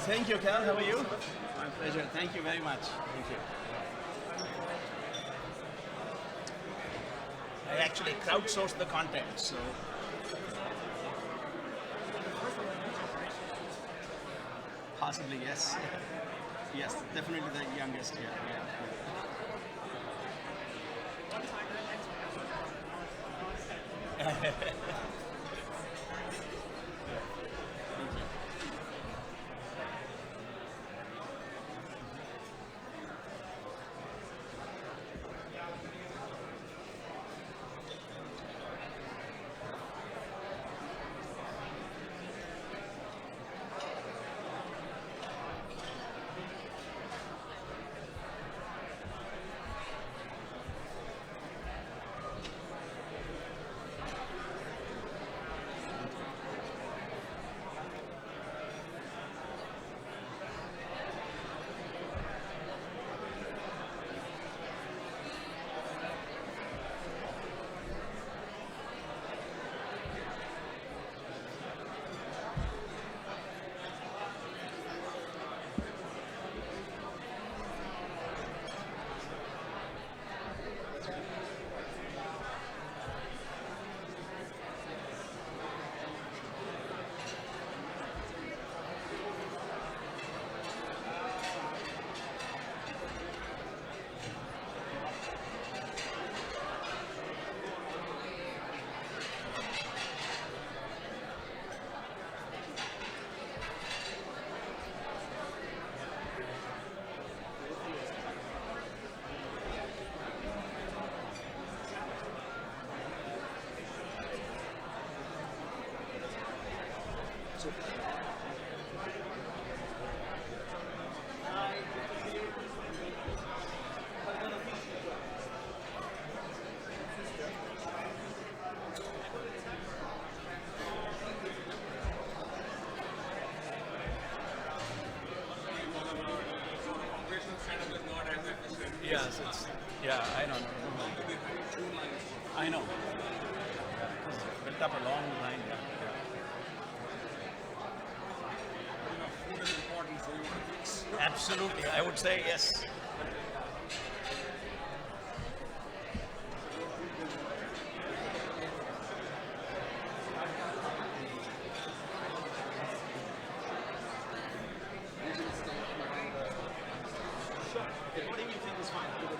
thank you, Cal. How are you? My pleasure. Thank you very much. Thank you. I actually crowdsourced the content, so. Possibly, yes. Yes, definitely the youngest, yeah. Yes, I don't know. I know. It's built up a long line. Food is important for you to fix. Absolutely, I would say yes. What do you think is fine?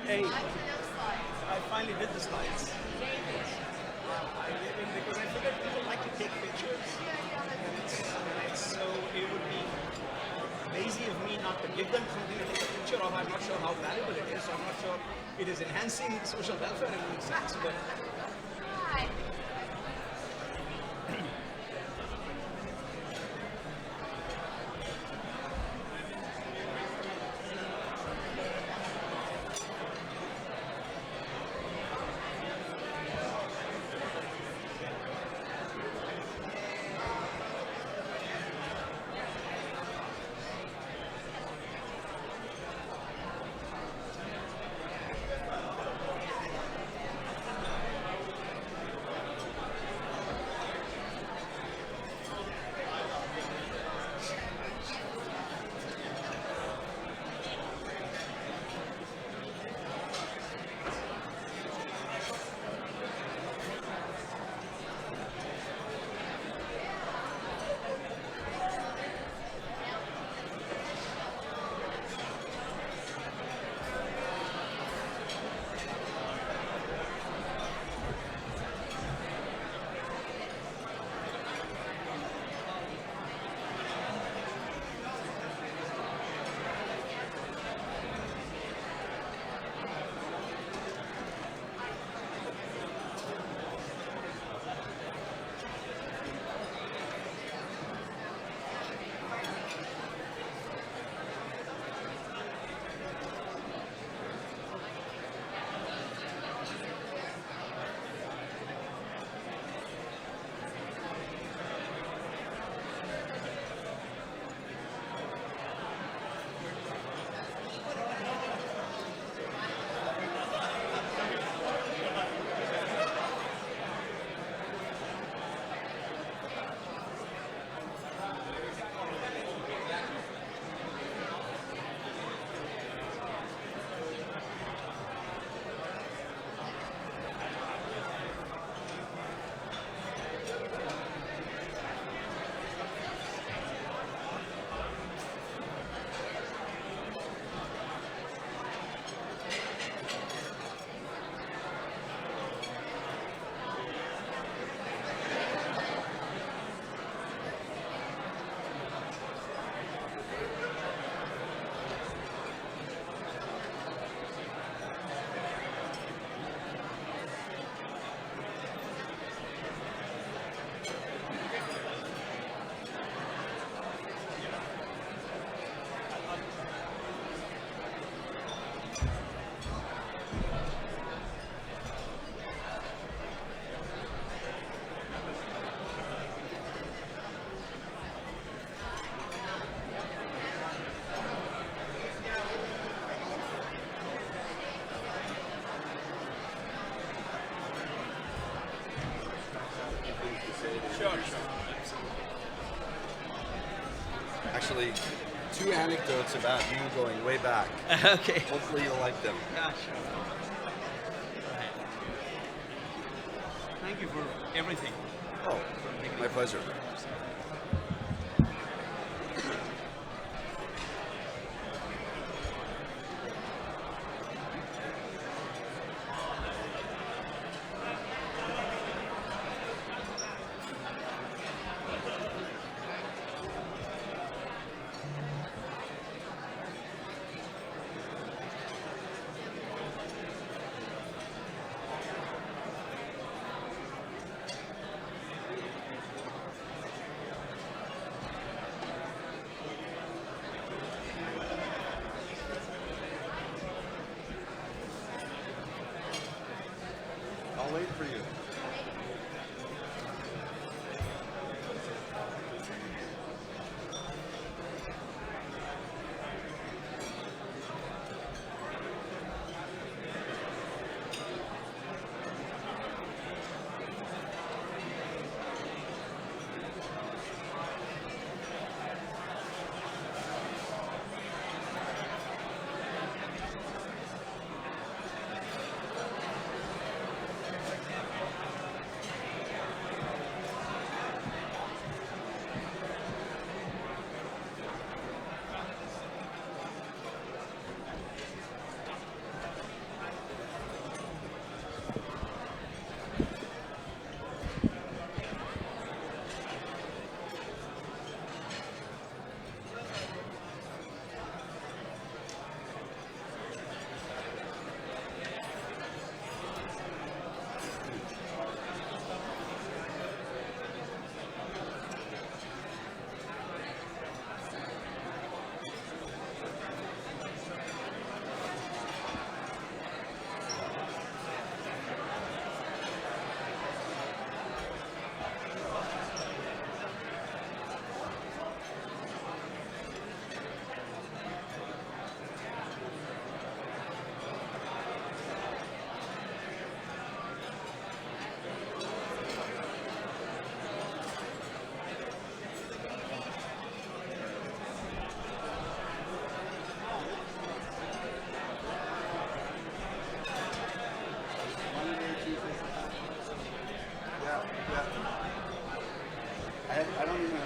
Hey, I finally did the slides. I did it because I figured people like to take pictures. So it would be lazy of me not to give them something to take a picture of. I'm not sure how valuable it is. So I'm not sure it is enhancing social welfare in any sense. But sure. Actually, 2 anecdotes about you going way back. Okay. Hopefully you'll like them. Yeah, sure. Right. Thank you for everything. Oh, my pleasure.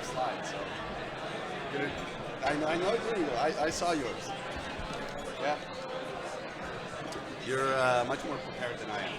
slides. So I know you. I saw yours. Yeah. You're much more prepared than I am.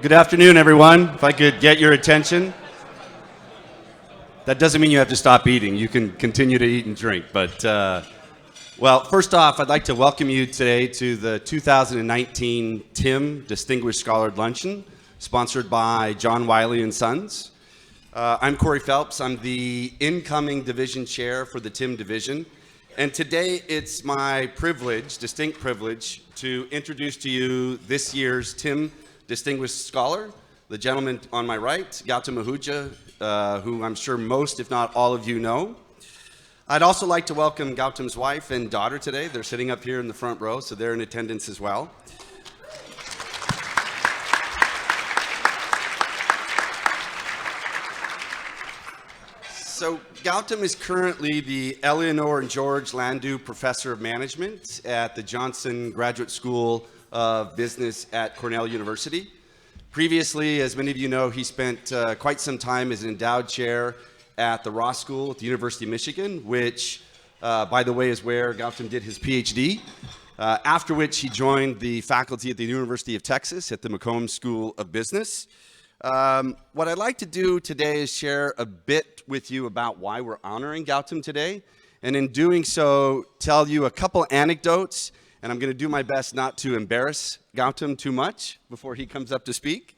Good afternoon, everyone. If I could get your attention. That doesn't mean you have to stop eating. You can continue to eat and drink. But, well, first off, I'd like to welcome you today to the 2019 TIM Distinguished Scholar Luncheon, sponsored by John Wiley & Sons. I'm Corey Phelps. I'm the incoming division chair for the TIM division. And today it's my privilege, distinct privilege, to introduce to you this year's TIM Distinguished Scholar, the gentleman on my right, Gautam Ahuja, who I'm sure most, if not all of you know. I'd also like to welcome Gautam's wife and daughter today. They're sitting up here in the front row, so they're in attendance as well. So Gautam is currently the Eleanor and George Landau Professor of Management at the Johnson Graduate School of Business at Cornell University. Previously, as many of you know, he spent quite some time as an endowed chair at the Ross School at the University of Michigan, which, by the way, is where Gautam did his PhD, after which he joined the faculty at the University of Texas at the McCombs School of Business. What I'd like to do today is share a bit with you about why we're honoring Gautam today, and in doing so, tell you a couple anecdotes. And I'm going to do my best not to embarrass Gautam too much before he comes up to speak.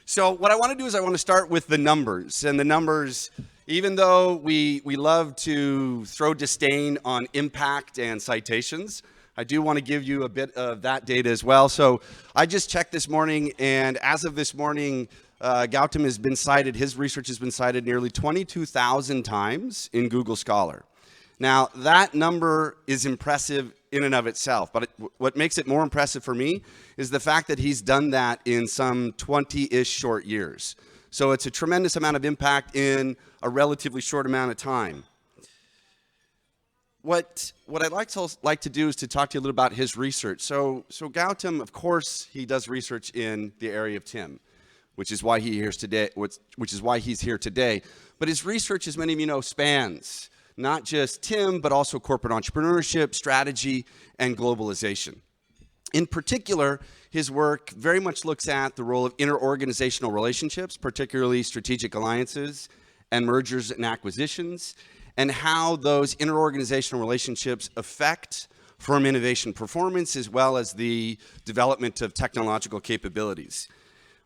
So what I want to do is I want to start with the numbers. And the numbers, even though we love to throw disdain on impact and citations, I do want to give you a bit of that data as well. So I just checked this morning, and as of this morning, Gautam has been cited, his research has been cited nearly 22,000 times in Google Scholar. Now, that number is impressive in and of itself, but what makes it more impressive for me is the fact that he's done that in some 20-ish short years. So it's a tremendous amount of impact in a relatively short amount of time. What I'd like to do is to talk to you a little about his research. So Gautam, of course, he does research in the area of TIM, which is why he's here today. But his research, as many of you know, spans not just TIM, but also corporate entrepreneurship, strategy, and globalization. In particular, his work very much looks at the role of interorganizational relationships, particularly strategic alliances and mergers and acquisitions, and how those interorganizational relationships affect firm innovation performance as well as the development of technological capabilities.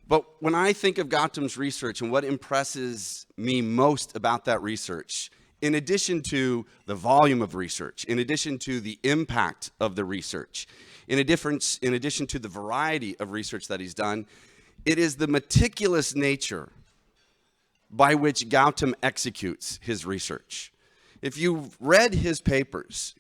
But when I think of Gautam's research and what impresses me most about that research, in addition to the volume of research, in addition to the impact of the research, in addition to the variety of research that he's done, it is the meticulous nature by which Gautam executes his research. If you've read his papers,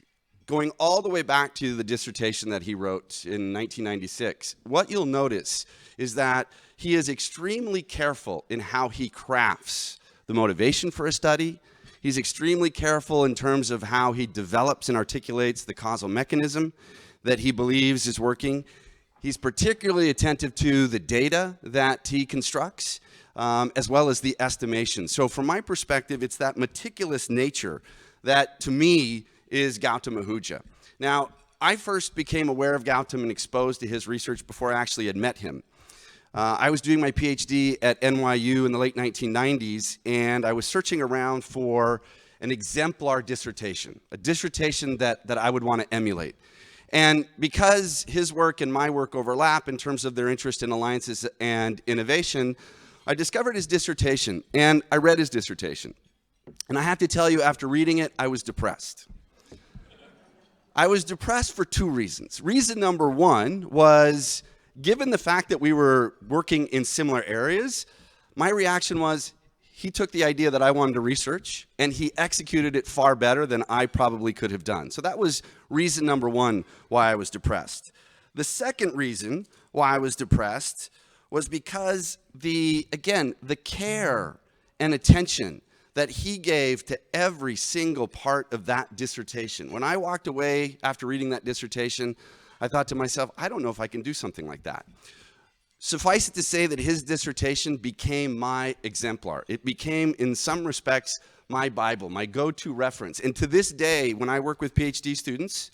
going all the way back to the dissertation that he wrote in 1996, what you'll notice is that he is extremely careful in how he crafts the motivation for a study. He's extremely careful in terms of how he develops and articulates the causal mechanism that he believes is working. He's particularly attentive to the data that he constructs, as well as the estimation. So from my perspective, it's that meticulous nature that, to me, is Gautam Ahuja. Now, I first became aware of Gautam and exposed to his research before I actually had met him. I was doing my PhD at NYU in the late 1990s, and I was searching around for an exemplar dissertation, a dissertation that I would want to emulate. And because his work and my work overlap in terms of their interest in alliances and innovation, I discovered his dissertation, and I read his dissertation. And I have to tell you, after reading it, I was depressed. I was depressed for two reasons. Reason number one was, given the fact that we were working in similar areas, my reaction was, he took the idea that I wanted to research, and he executed it far better than I probably could have done. So that was reason number one why I was depressed. The second reason why I was depressed was because the care and attention that he gave to every single part of that dissertation. When I walked away after reading that dissertation, I thought to myself, I don't know if I can do something like that. Suffice it to say that his dissertation became my exemplar. It became, in some respects, my Bible, my go-to reference. And to this day, when I work with PhD students,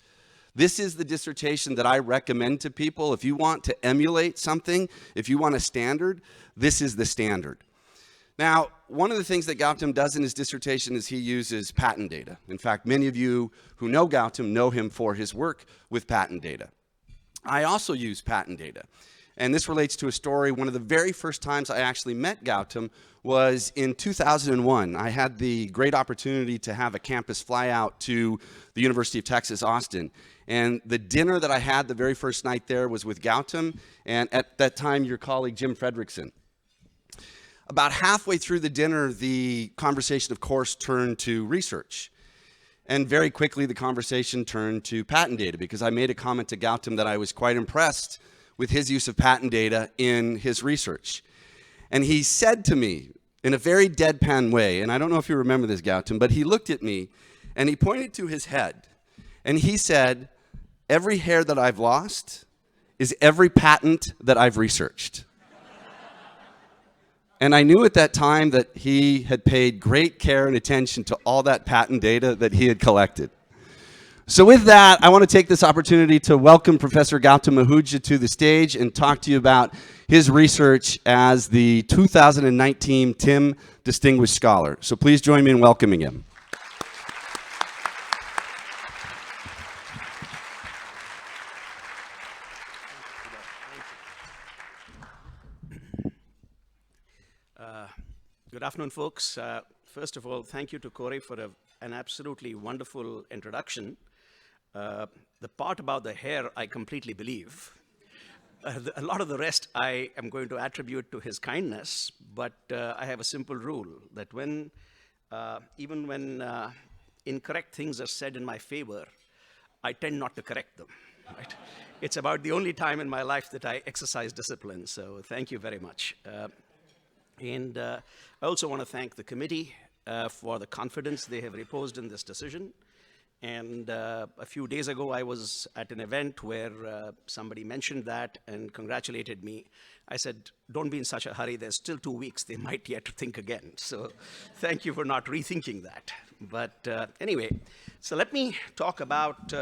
this is the dissertation that I recommend to people. If you want to emulate something, if you want a standard, this is the standard. Now, one of the things that Gautam does in his dissertation is he uses patent data. In fact, many of you who know Gautam know him for his work with patent data. I also use patent data. And this relates to a story. One of the very first times I actually met Gautam was in 2001. I had the great opportunity to have a campus fly out to the University of Texas, Austin. And the dinner that I had the very first night there was with Gautam, and at that time, your colleague, Jim Fredrickson. About halfway through the dinner, the conversation, of course, turned to research. And very quickly, the conversation turned to patent data, because I made a comment to Gautam that I was quite impressed with his use of patent data in his research. And he said to me in a very deadpan way, and I don't know if you remember this, Gautam, but he looked at me and he pointed to his head and he said, "Every hair that I've lost is every patent that I've researched." And I knew at that time that he had paid great care and attention to all that patent data that he had collected. So with that, I want to take this opportunity to welcome Professor Gautam Ahuja to the stage and talk to you about his research as the 2019 Tim Distinguished Scholar. So please join me in welcoming him. Good afternoon, folks. First of all, thank you to Corey for an absolutely wonderful introduction. The part about the hair, I completely believe. A lot of the rest I am going to attribute to his kindness, but I have a simple rule that even when incorrect things are said in my favor, I tend not to correct them. Right? It's about the only time in my life that I exercise discipline, so thank you very much. And I also want to thank the committee for the confidence they have reposed in this decision. And a few days ago, I was at an event where somebody mentioned that and congratulated me. I said, don't be in such a hurry. There's still 2 weeks. They might yet think again. So thank you for not rethinking that. But anyway, so let me talk about,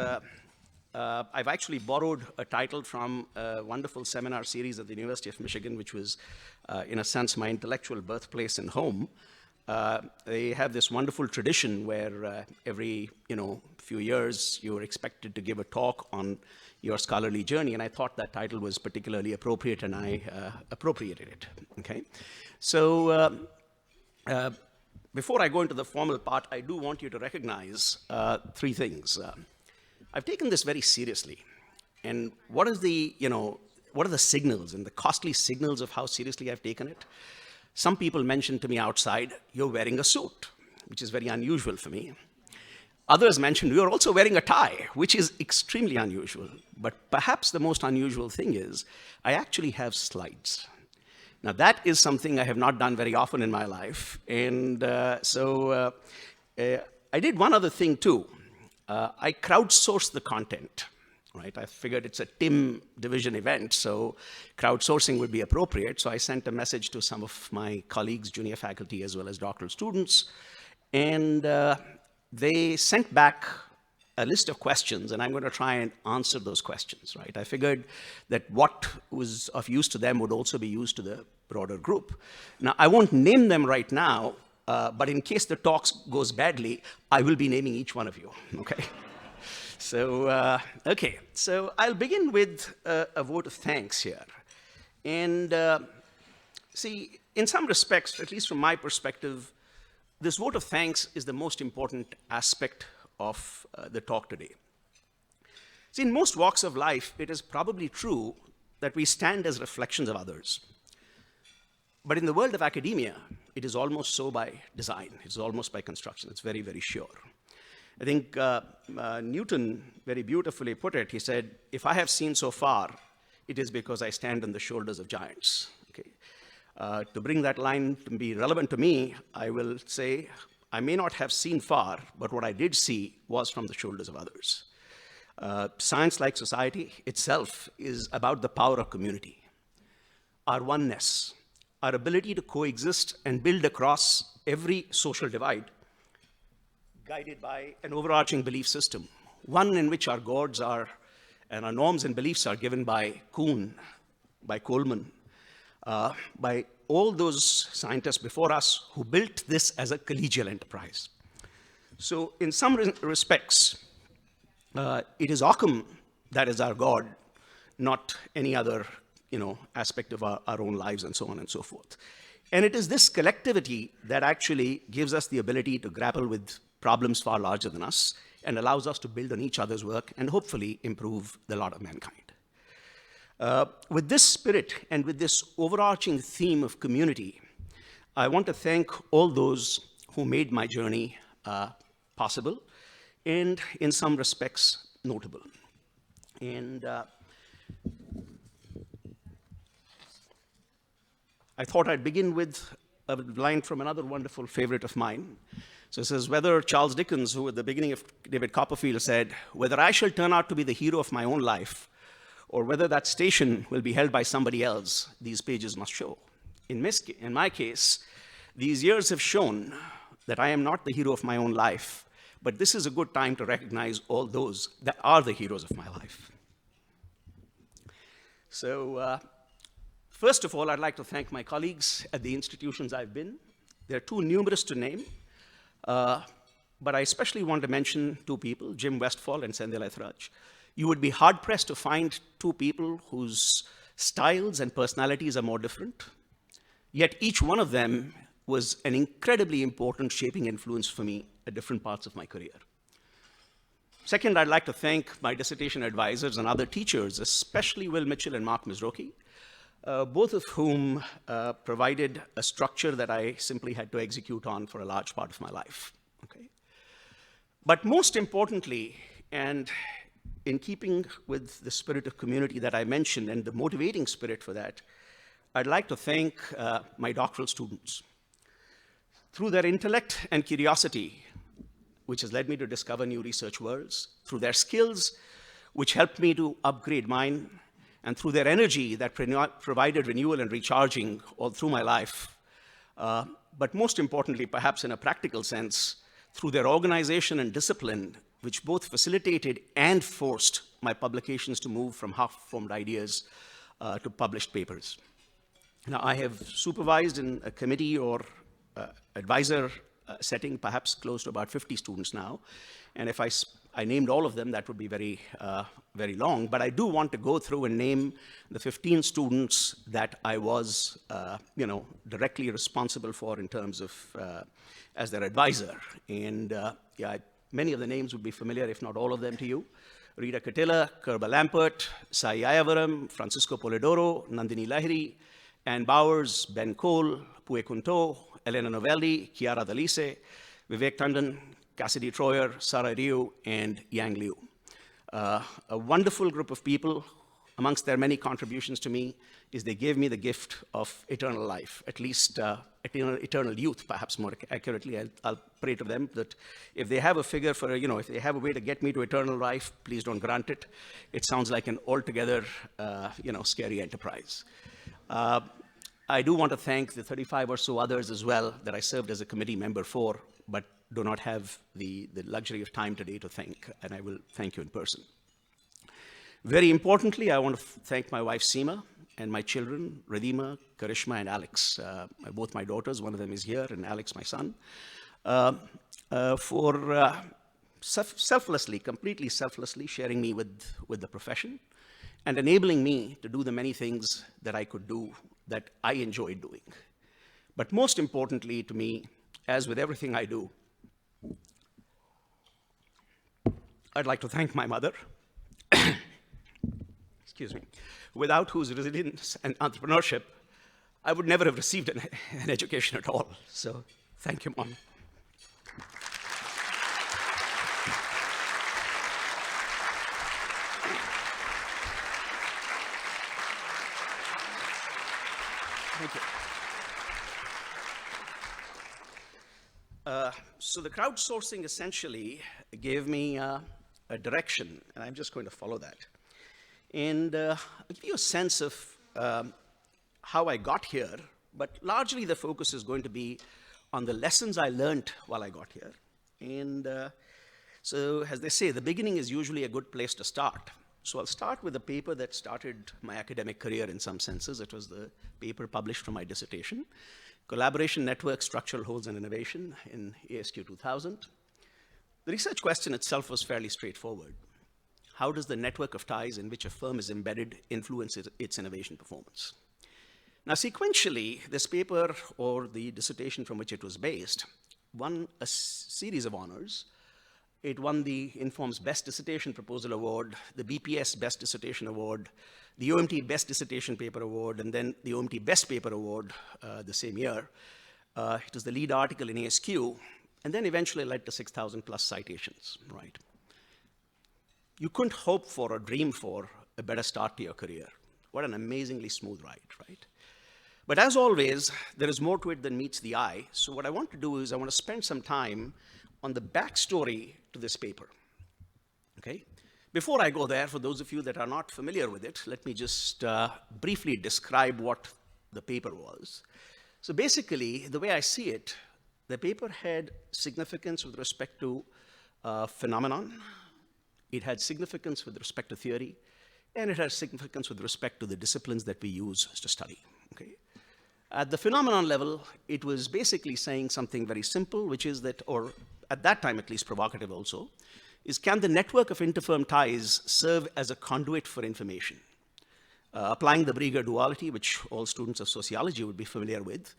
I've actually borrowed a title from a wonderful seminar series at the University of Michigan, which was, in a sense, my intellectual birthplace and home. They have this wonderful tradition where every few years you're expected to give a talk on your scholarly journey, and I thought that title was particularly appropriate, and I appropriated it. Okay, so before I go into the formal part, I do want you to recognize 3 things. I've taken this very seriously, and what are the signals and the costly signals of how seriously I've taken it? Some people mentioned to me outside, you're wearing a suit, which is very unusual for me. Others mentioned, you're also wearing a tie, which is extremely unusual. But perhaps the most unusual thing is, I actually have slides. Now, that is something I have not done very often in my life. And so I did one other thing, too. I crowdsourced the content. right? I figured it's a TIM division event, so crowdsourcing would be appropriate. So I sent a message to some of my colleagues, junior faculty, as well as doctoral students, and they sent back a list of questions, and I'm going to try and answer those questions, right? I figured that what was of use to them would also be used to the broader group. Now, I won't name them right now, but in case the talk goes badly, I will be naming each one of you, okay? So, okay, so I'll begin with a vote of thanks here. And see, in some respects, at least from my perspective, this vote of thanks is the most important aspect of the talk today. See, in most walks of life, it is probably true that we stand as reflections of others. But in the world of academia, it is almost so by design. It's almost by construction. It's very, very sure. I think Newton very beautifully put it. He said, if I have seen so far, it is because I stand on the shoulders of giants. Okay? To bring that line to be relevant to me, I will say, I may not have seen far, but what I did see was from the shoulders of others. Science, like society itself, is about the power of community, our oneness, our ability to coexist and build across every social divide, guided by an overarching belief system, one in which our gods are, and our norms and beliefs are given by Kuhn, by Coleman, by all those scientists before us who built this as a collegial enterprise. So in some respects, it is Occam that is our God, not any other aspect of our own lives and so on and so forth. And it is this collectivity that actually gives us the ability to grapple with problems far larger than us and allows us to build on each other's work and hopefully improve the lot of mankind. With this spirit and with this overarching theme of community, I want to thank all those who made my journey possible and in some respects notable. And I thought I'd begin with a line from another wonderful favorite of mine. So it says, whether Charles Dickens, who at the beginning of David Copperfield said, whether I shall turn out to be the hero of my own life, or whether that station will be held by somebody else, these pages must show. In my case, these years have shown that I am not the hero of my own life, but this is a good time to recognize all those that are the heroes of my life. So, first of all, I'd like to thank my colleagues at the institutions I've been. They're too numerous to name, but I especially want to mention two people, Jim Westfall and Sendhil Ethraj. You would be hard-pressed to find two people whose styles and personalities are more different, yet each one of them was an incredibly important shaping influence for me at different parts of my career. Second, I'd like to thank my dissertation advisors and other teachers, especially Will Mitchell and Mark Mizroki, both of whom provided a structure that I simply had to execute on for a large part of my life. Okay? But most importantly, and in keeping with the spirit of community that I mentioned and the motivating spirit for that, I'd like to thank my doctoral students. Through their intellect and curiosity, which has led me to discover new research worlds, through their skills, which helped me to upgrade mine, and through their energy that provided renewal and recharging all through my life. But most importantly, perhaps in a practical sense, through their organization and discipline, which both facilitated and forced my publications to move from half-formed ideas to published papers. Now, I have supervised in a committee or advisor setting, perhaps close to about 50 students now. And if I named all of them, that would be very, very long. But I do want to go through and name the 15 students that I was, directly responsible for in terms of as their advisor. And yeah, many of the names would be familiar, if not all of them, to you. Rita Katila, Kerba Lampert, Sai Ayavaram, Francisco Polidoro, Nandini Lahiri, Ann Bowers, Ben Cole, Pue Kunto, Elena Novelli, Chiara Dalise, Vivek Tandon, Cassidy Troyer, Sarah Ryu, and Yang Liu. A wonderful group of people amongst their many contributions to me, is they gave me the gift of eternal life, at least eternal youth, perhaps more accurately. I'll pray to them that if they have a figure for, if they have a way to get me to eternal life, please don't grant it. It sounds like an altogether, scary enterprise. I do want to thank the 35 or so others as well that I served as a committee member for, but do not have the luxury of time today to thank, and I will thank you in person. Very importantly, I want to thank my wife, Seema, and my children, Radhima, Karishma, and Alex, both my daughters. One of them is here, and Alex, my son, for completely selflessly sharing me with the profession and enabling me to do the many things that I could do that I enjoyed doing. But most importantly to me, as with everything I do, I'd like to thank my mother, excuse me, without whose resilience and entrepreneurship, I would never have received an education at all. So thank you, Mom. Thank you. So the crowdsourcing essentially gave me a direction, and I'm just going to follow that. And I'll give you a sense of how I got here, but largely the focus is going to be on the lessons I learned while I got here. And so, as they say, the beginning is usually a good place to start. So I'll start with a paper that started my academic career in some senses. It was the paper published from my dissertation, Collaboration Network, Structural Holes and Innovation in ASQ 2000. The research question itself was fairly straightforward. How does the network of ties in which a firm is embedded influence its innovation performance? Now, sequentially, this paper, or the dissertation from which it was based, won a series of honors. It won the Inform's Best Dissertation Proposal Award, the BPS Best Dissertation Award, the OMT Best Dissertation Paper Award, and then the OMT Best Paper Award the same year. It was the lead article in ASQ, and then eventually led to 6,000 plus citations, right? You couldn't hope for or dream for a better start to your career. What an amazingly smooth ride, right? But as always, there is more to it than meets the eye. So what I want to do is I want to spend some time on the backstory to this paper, okay? Before I go there, for those of you that are not familiar with it, let me just briefly describe what the paper was. So basically, the way I see it, the paper had significance with respect to phenomenon, it had significance with respect to theory, and it has significance with respect to the disciplines that we use to study, okay? At the phenomenon level, it was basically saying something very simple, which is that, or at that time at least provocative also, is can the network of interfirm ties serve as a conduit for information? Applying the Brieger duality, which all students of sociology would be familiar with,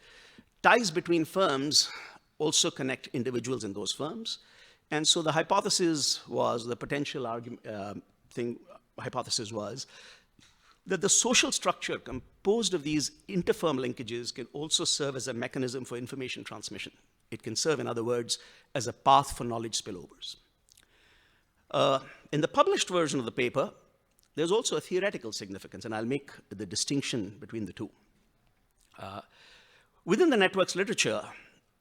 ties between firms also connect individuals in those firms. And so the hypothesis was, the potential hypothesis was, that the social structure composed of these interfirm linkages can also serve as a mechanism for information transmission. It can serve, in other words, as a path for knowledge spillovers. In the published version of the paper, there's also a theoretical significance, and I'll make the distinction between the two. Within the networks literature,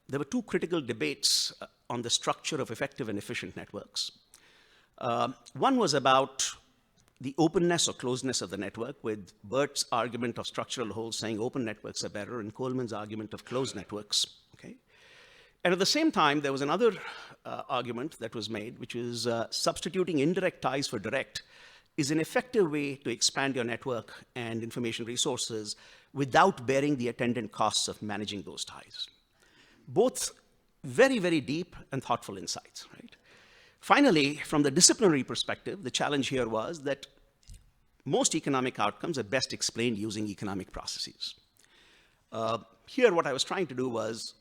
there were two critical debates on the structure of effective and efficient networks. One was about the openness or closeness of the network, with Bert's argument of structural holes saying open networks are better, and Coleman's argument of closed networks, okay? And at the same time, there was another argument that was made, which is substituting indirect ties for direct is an effective way to expand your network and information resources without bearing the attendant costs of managing those ties. Both very, very deep and thoughtful insights, right? Finally, from the disciplinary perspective, the challenge here was that most economic outcomes are best explained using economic processes. Here, what I was trying to do was,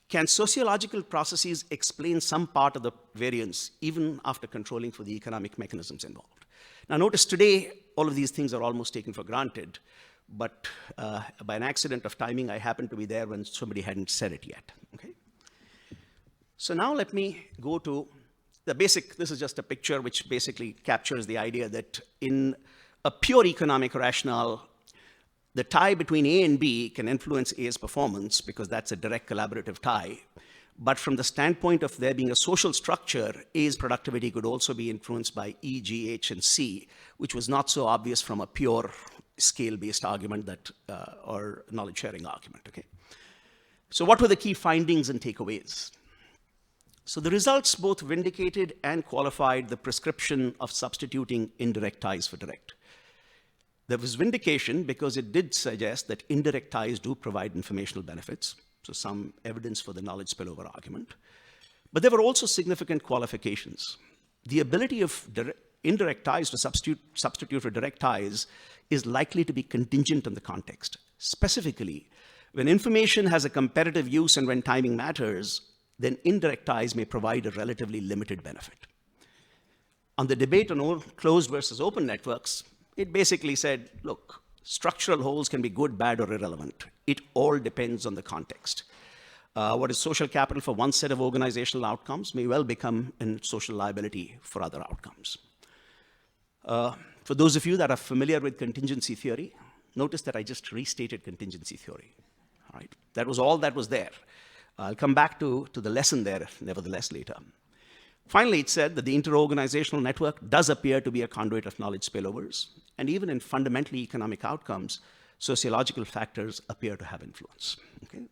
can sociological processes explain some part of the variance even after controlling for the economic mechanisms involved? Now notice today, all of these things are almost taken for granted, but by an accident of timing, I happened to be there when somebody hadn't said it yet, okay? So now let me go to the basic, this is just a picture which basically captures the idea that in a pure economic rationale, the tie between A and B can influence A's performance because that's a direct collaborative tie. But from the standpoint of there being a social structure, A's productivity could also be influenced by E, G, H, and C, which was not so obvious from a pure scale-based argument or knowledge-sharing argument, okay? So what were the key findings and takeaways? So the results both vindicated and qualified the prescription of substituting indirect ties for direct. There was vindication because it did suggest that indirect ties do provide informational benefits, so some evidence for the knowledge spillover argument. But there were also significant qualifications. The ability of indirect ties to substitute for direct ties is likely to be contingent on the context. Specifically, when information has a competitive use and when timing matters, then indirect ties may provide a relatively limited benefit. On the debate on closed versus open networks, it basically said, look, structural holes can be good, bad, or irrelevant. It all depends on the context. What is social capital for one set of organizational outcomes may well become a social liability for other outcomes. For those of you that are familiar with contingency theory, notice that I just restated contingency theory. All right? That was all that was there. I'll come back to the lesson there, nevertheless, later. Finally, it said that the interorganizational network does appear to be a conduit of knowledge spillovers, and even in fundamentally economic outcomes, sociological factors appear to have influence. Okay?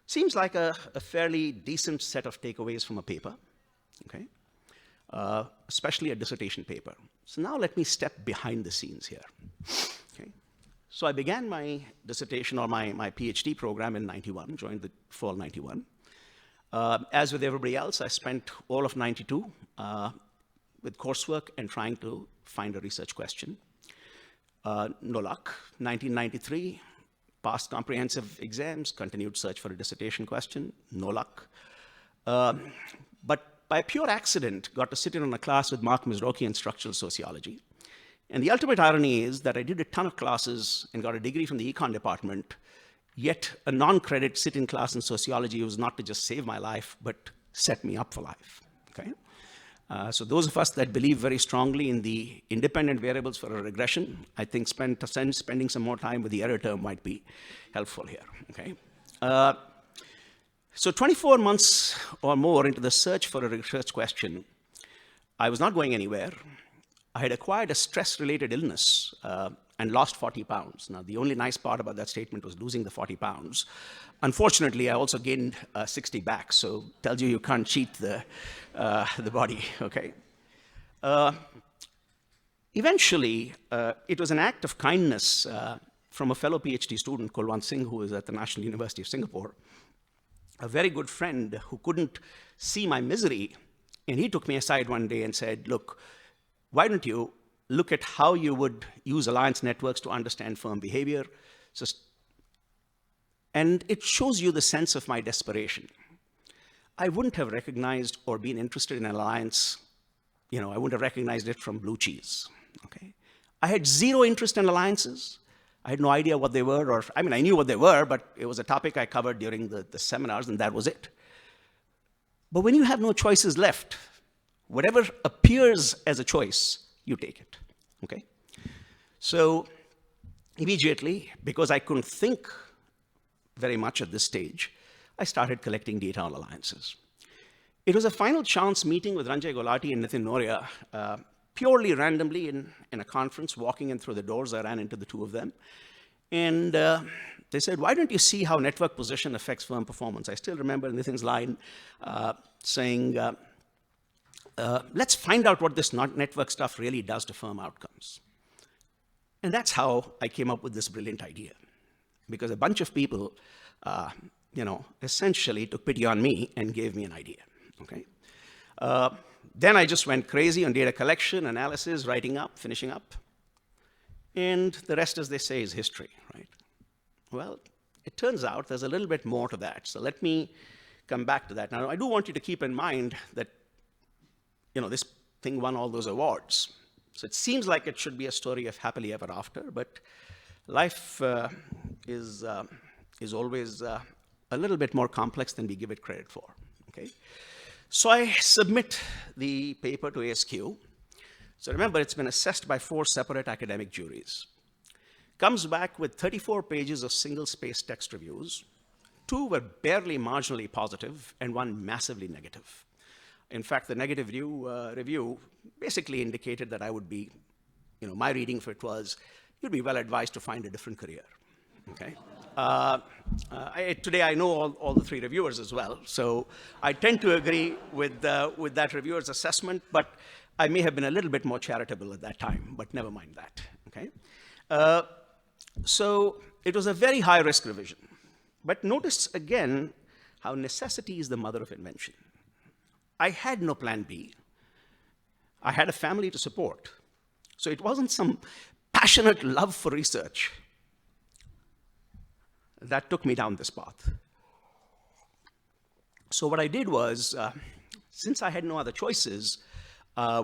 Seems like a fairly decent set of takeaways from a paper, okay? Especially a dissertation paper. So now let me step behind the scenes here. Okay? So I began my dissertation or my PhD program in 91, joined the fall 91. As with everybody else, I spent all of 92 with coursework and trying to find a research question. No luck. 1993, passed comprehensive exams, continued search for a dissertation question, no luck. But by pure accident, got to sit in on a class with Mark Mizrachi in structural sociology. And the ultimate irony is that I did a ton of classes and got a degree from the econ department, yet a non-credit sit-in class in sociology was not to just save my life, but set me up for life, okay? So those of us that believe very strongly in the independent variables for a regression, I think spending some more time with the error term might be helpful here, okay? So 24 months or more into the search for a research question, I was not going anywhere. I had acquired a stress-related illness and lost 40 pounds. Now, the only nice part about that statement was losing the 40 pounds. Unfortunately, I also gained 60 back, so tells you can't cheat the body, okay? Eventually, it was an act of kindness from a fellow PhD student, Kulwant Singh, who is at the National University of Singapore, a very good friend who couldn't see my misery, and he took me aside one day and said, look, why don't you look at how you would use alliance networks to understand firm behavior? And it shows you the sense of my desperation. I wouldn't have recognized or been interested in an alliance, I wouldn't have recognized it from blue cheese, okay? I had zero interest in alliances. I had no idea what they were, I knew what they were, but it was a topic I covered during the seminars, and that was it. But when you have no choices left, whatever appears as a choice, you take it, okay? So immediately, because I couldn't think very much at this stage, I started collecting data on alliances. It was a final chance meeting with Ranjay Gulati and Nitin Noria, purely randomly in a conference, walking in through the doors. I ran into the two of them. And they said, why don't you see how network position affects firm performance? I still remember Nitin's line saying, let's find out what this network stuff really does to firm outcomes. And that's how I came up with this brilliant idea. Because a bunch of people, essentially took pity on me and gave me an idea, okay? Then I just went crazy on data collection, analysis, writing up, finishing up. And the rest, as they say, is history, right? Well, it turns out there's a little bit more to that. So let me come back to that. Now, I do want you to keep in mind that, this thing won all those awards. So it seems like it should be a story of happily ever after, but life is always a little bit more complex than we give it credit for, okay? So I submit the paper to ASQ. So remember, it's been assessed by 4 separate academic juries. Comes back with 34 pages of single-space text reviews. 2 were barely marginally positive, and 1 massively negative. In fact, the negative review basically indicated that I would be, my reading of it was, you'd be well advised to find a different career, okay? Today I know all the 3 reviewers as well, so I tend to agree with that reviewer's assessment, but I may have been a little bit more charitable at that time, but never mind that, okay? So it was a very high-risk revision. But notice again how necessity is the mother of invention. I had no plan B. I had a family to support. So it wasn't some passionate love for research that took me down this path. So what I did was, since I had no other choices,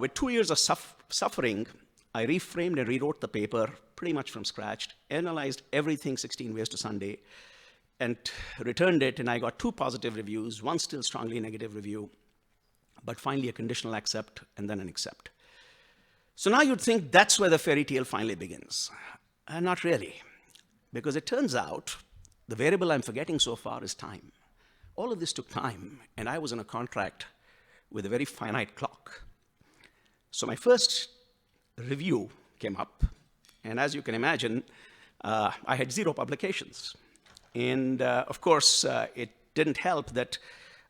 with 2 years of suffering, I reframed and rewrote the paper pretty much from scratch, analyzed everything 16 ways to Sunday, and returned it, and I got 2 positive reviews, 1 still strongly negative review, but finally a conditional accept, and then an accept. So now you'd think that's where the fairy tale finally begins. Not really, because it turns out the variable I'm forgetting so far is time. All of this took time, and I was in a contract with a very finite clock. So my first review came up, and as you can imagine, I had 0 publications. And of course, it didn't help that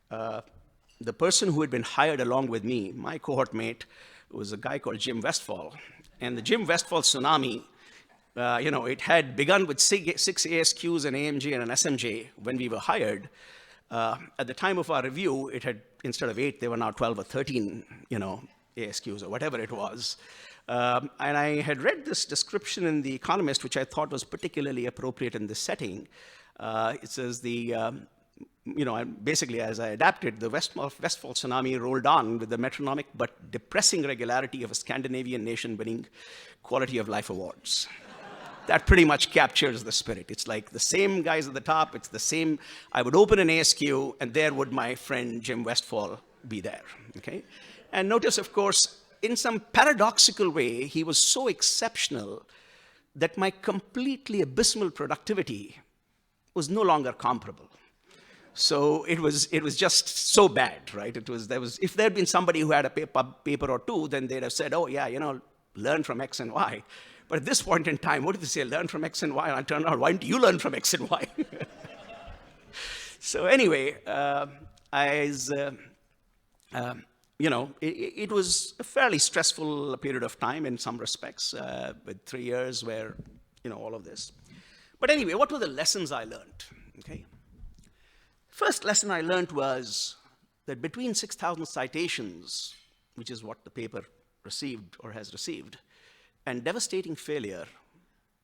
the person who had been hired along with me, my cohort mate, was a guy called Jim Westfall. And the Jim Westfall tsunami, it had begun with 6 ASQs, an AMJ, and an SMJ when we were hired. At the time of our review, it had, instead of 8, there were now 12 or 13, ASQs or whatever it was. And I had read this description in The Economist, which I thought was particularly appropriate in this setting. It says basically as I adapted, the Westfall tsunami rolled on with the metronomic but depressing regularity of a Scandinavian nation winning Quality of Life awards. That pretty much captures the spirit. It's like the same guys at the top, it's the same, I would open an ASQ, and there would my friend Jim Westfall be there, okay? And notice, of course, in some paradoxical way, he was so exceptional that my completely abysmal productivity was no longer comparable. So it was just so bad, right? If there had been somebody who had a paper or 2, then they'd have said, oh yeah, learn from X and Y. But at this point in time, what did they say? Learn from X and Y. And I turned out, why don't you learn from X and Y? So anyway, it was a fairly stressful period of time in some respects, with 3 years where, all of this. But anyway, what were the lessons I learned? Okay. First lesson I learned was that between 6,000 citations, which is what the paper received or has received, and devastating failure,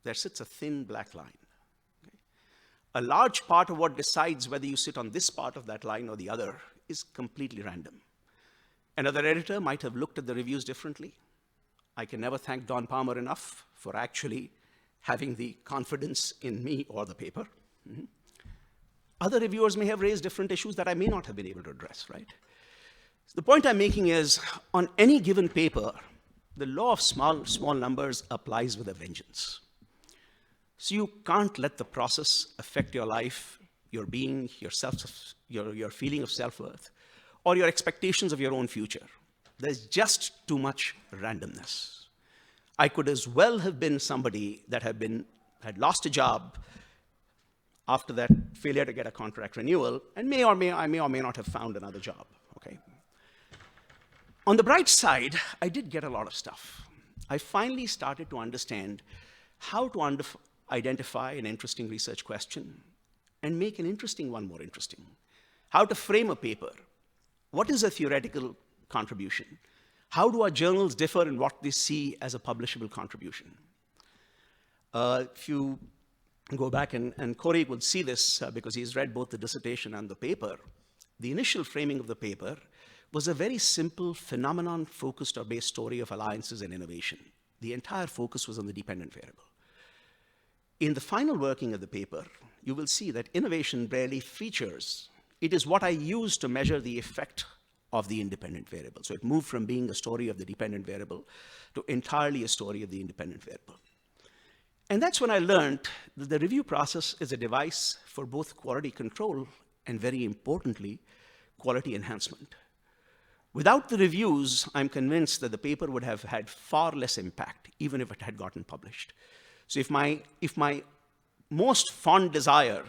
there sits a thin black line. Okay? A large part of what decides whether you sit on this part of that line or the other is completely random. Another editor might have looked at the reviews differently. I can never thank Don Palmer enough for actually having the confidence in me or the paper. Mm-hmm. Other reviewers may have raised different issues that I may not have been able to address, right? So the point I'm making is, on any given paper, the law of small numbers applies with a vengeance. So you can't let the process affect your life, your being, your feeling of self-worth, or your expectations of your own future. There's just too much randomness. I could as well have been somebody that had lost a job after that failure to get a contract renewal, and I may or may not have found another job, okay? On the bright side, I did get a lot of stuff. I finally started to understand how to identify an interesting research question and make an interesting one more interesting. How to frame a paper. What is a theoretical contribution? How do our journals differ in what they see as a publishable contribution? If you go back, and Corey would see this because he's read both the dissertation and the paper, the initial framing of the paper was a very simple phenomenon-focused or based story of alliances and innovation. The entire focus was on the dependent variable. In the final working of the paper, you will see that innovation barely features. It is what I use to measure the effect of the independent variable. So it moved from being a story of the dependent variable to entirely a story of the independent variable. And that's when I learned that the review process is a device for both quality control and, very importantly, quality enhancement. Without the reviews, I'm convinced that the paper would have had far less impact, even if it had gotten published. So if my most fond desire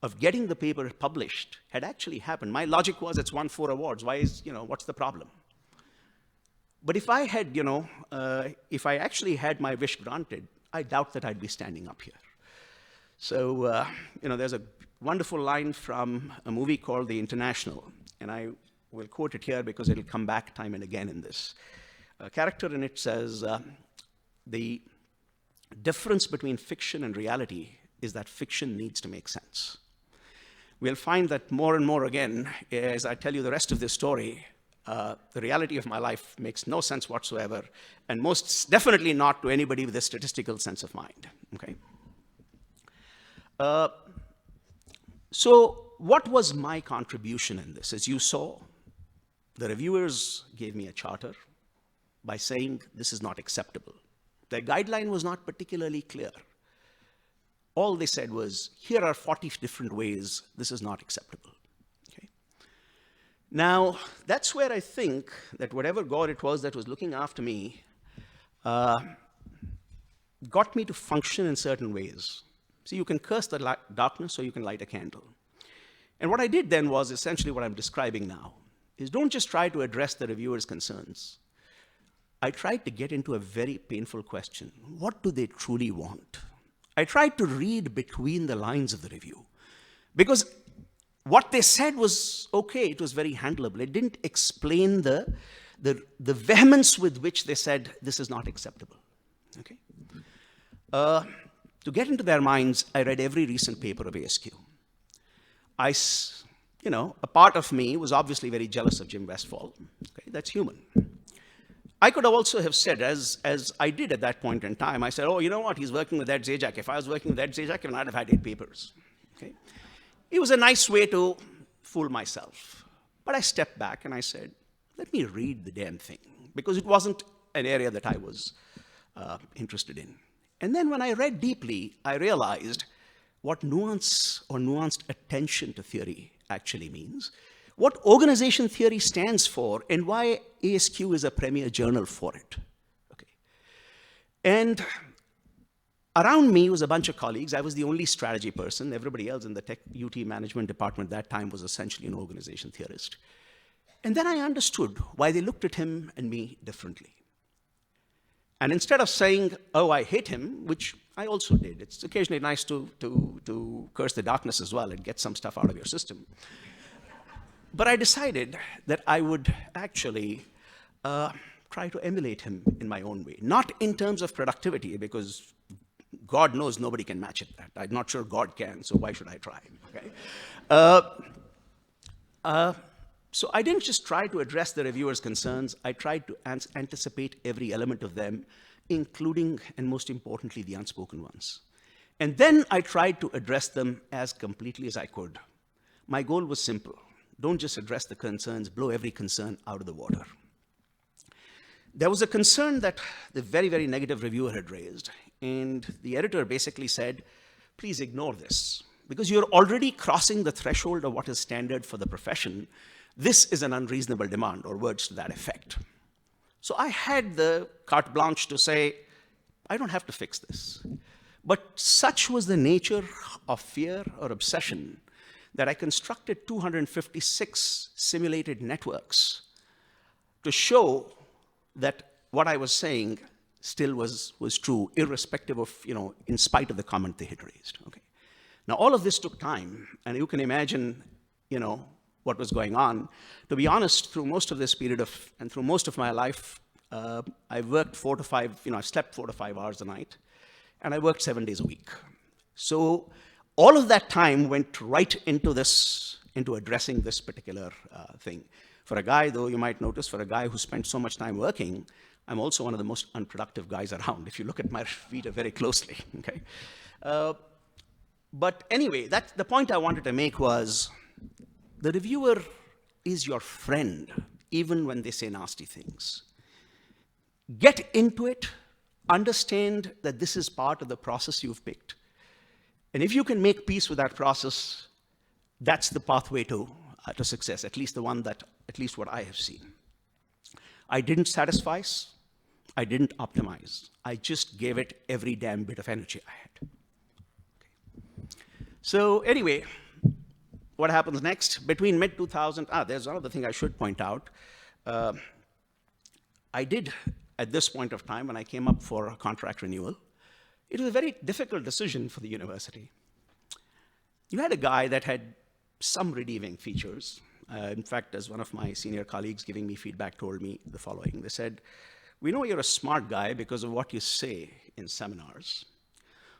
of getting the paper published had actually happened, my logic was it's won 4 awards. Why is, what's the problem? But if I had, if I actually had my wish granted, I doubt that I'd be standing up here. So, there's a wonderful line from a movie called The International, and I will quote it here because it'll come back time and again in this. A character in it says, the difference between fiction and reality is that fiction needs to make sense. We'll find that more and more again, as I tell you the rest of this story, the reality of my life makes no sense whatsoever, and most definitely not to anybody with a statistical sense of mind, okay? So what was my contribution in this? As you saw, the reviewers gave me a charter by saying this is not acceptable. Their guideline was not particularly clear. All they said was, here are 40 different ways this is not acceptable. Okay? Now, that's where I think that whatever God it was that was looking after me got me to function in certain ways. See, you can curse the darkness or you can light a candle. And what I did then was essentially what I'm describing now, is don't just try to address the reviewer's concerns. I tried to get into a very painful question. What do they truly want? I tried to read between the lines of the review, because what they said was okay, it was very handleable. It didn't explain the vehemence with which they said this is not acceptable. Okay? To get into their minds, I read every recent paper of ASQ. A part of me was obviously very jealous of Jim Westfall. Okay? That's human. I could also have said, as I did at that point in time, I said, oh, you know what, he's working with Ed Zajac. If I was working with Ed Zajac, I'd have had 8 papers. Okay? It was a nice way to fool myself. But I stepped back and I said, let me read the damn thing, because it wasn't an area that I was interested in. And then when I read deeply, I realized what nuance or nuanced attention to theory actually means, what organization theory stands for, and why ASQ is a premier journal for it. Okay. And around me was a bunch of colleagues. I was the only strategy person. Everybody else in the Tech UT management department at that time was essentially an organization theorist. And then I understood why they looked at him and me differently. And instead of saying, oh, I hate him, which I also did, it's occasionally nice to curse the darkness as well and get some stuff out of your system. But I decided that I would actually try to emulate him in my own way. Not in terms of productivity, because God knows nobody can match it. I'm not sure God can, so why should I try? Okay? So I didn't just try to address the reviewer's concerns. I tried to anticipate every element of them, including, and most importantly, the unspoken ones. And then I tried to address them as completely as I could. My goal was simple. Don't just address the concerns, blow every concern out of the water. There was a concern that the very, very negative reviewer had raised, and the editor basically said, please ignore this, because you're already crossing the threshold of what is standard for the profession. This is an unreasonable demand, or words to that effect. So I had the carte blanche to say, I don't have to fix this. But such was the nature of fear or obsession that I constructed 256 simulated networks to show that what I was saying still was true, irrespective of, in spite of the comment they had raised. Okay. Now, all of this took time, and you can imagine, what was going on. To be honest, through most of this period and through most of my life, I worked 4 to 5, I slept 4 to 5 hours a night, and I worked 7 days a week. So all of that time went right into addressing this particular thing. For a guy, though, you might notice, for a guy who spent so much time working, I'm also one of the most unproductive guys around, if you look at my feet very closely, okay? But anyway, the point I wanted to make was, the reviewer is your friend, even when they say nasty things. Get into it, understand that this is part of the process you've picked. And if you can make peace with that process, that's the pathway to success, at least what I have seen. I didn't satisfice, I didn't optimize. I just gave it every damn bit of energy I had. Okay. So anyway, what happens next? Between mid-2000, there's another thing I should point out. I did, at this point of time, when I came up for a contract renewal, it was a very difficult decision for the university. You had a guy that had some redeeming features. In fact, as one of my senior colleagues giving me feedback told me the following. They said, "We know you're a smart guy because of what you say in seminars.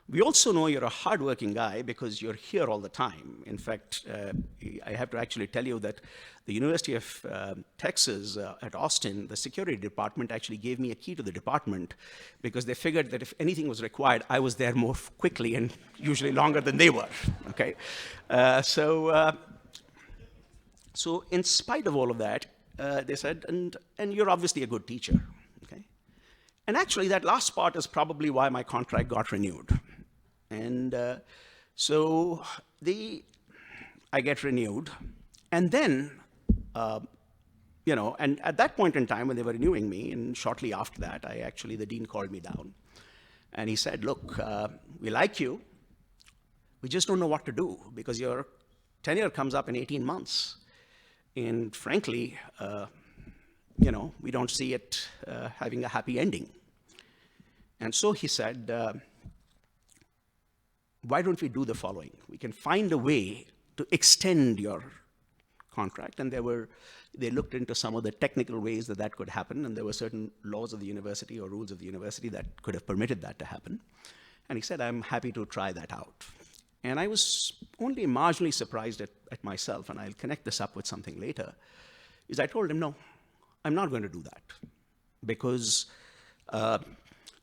We also know you're a hardworking guy because you're here all the time. In fact, I have to actually tell you that the University of Texas at Austin, the security department actually gave me a key to the department because they figured that if anything was required, I was there more quickly and usually longer than they were." Okay, so in spite of all of that, they said, and you're obviously a good teacher. Okay, and actually that last part is probably why my contract got renewed. And so I get renewed, and then, and at that point in time when they were renewing me, and shortly after that, the dean called me down, and he said, "Look, we like you, we just don't know what to do because your tenure comes up in 18 months. And frankly, we don't see it having a happy ending." And so he said, "Why don't we do the following? We can find a way to extend your contract." And they looked into some of the technical ways that could happen, and there were certain laws of the university or rules of the university that could have permitted that to happen. And he said, "I'm happy to try that out." And I was only marginally surprised at myself, and I'll connect this up with something later, is I told him, "No, I'm not going to do that, because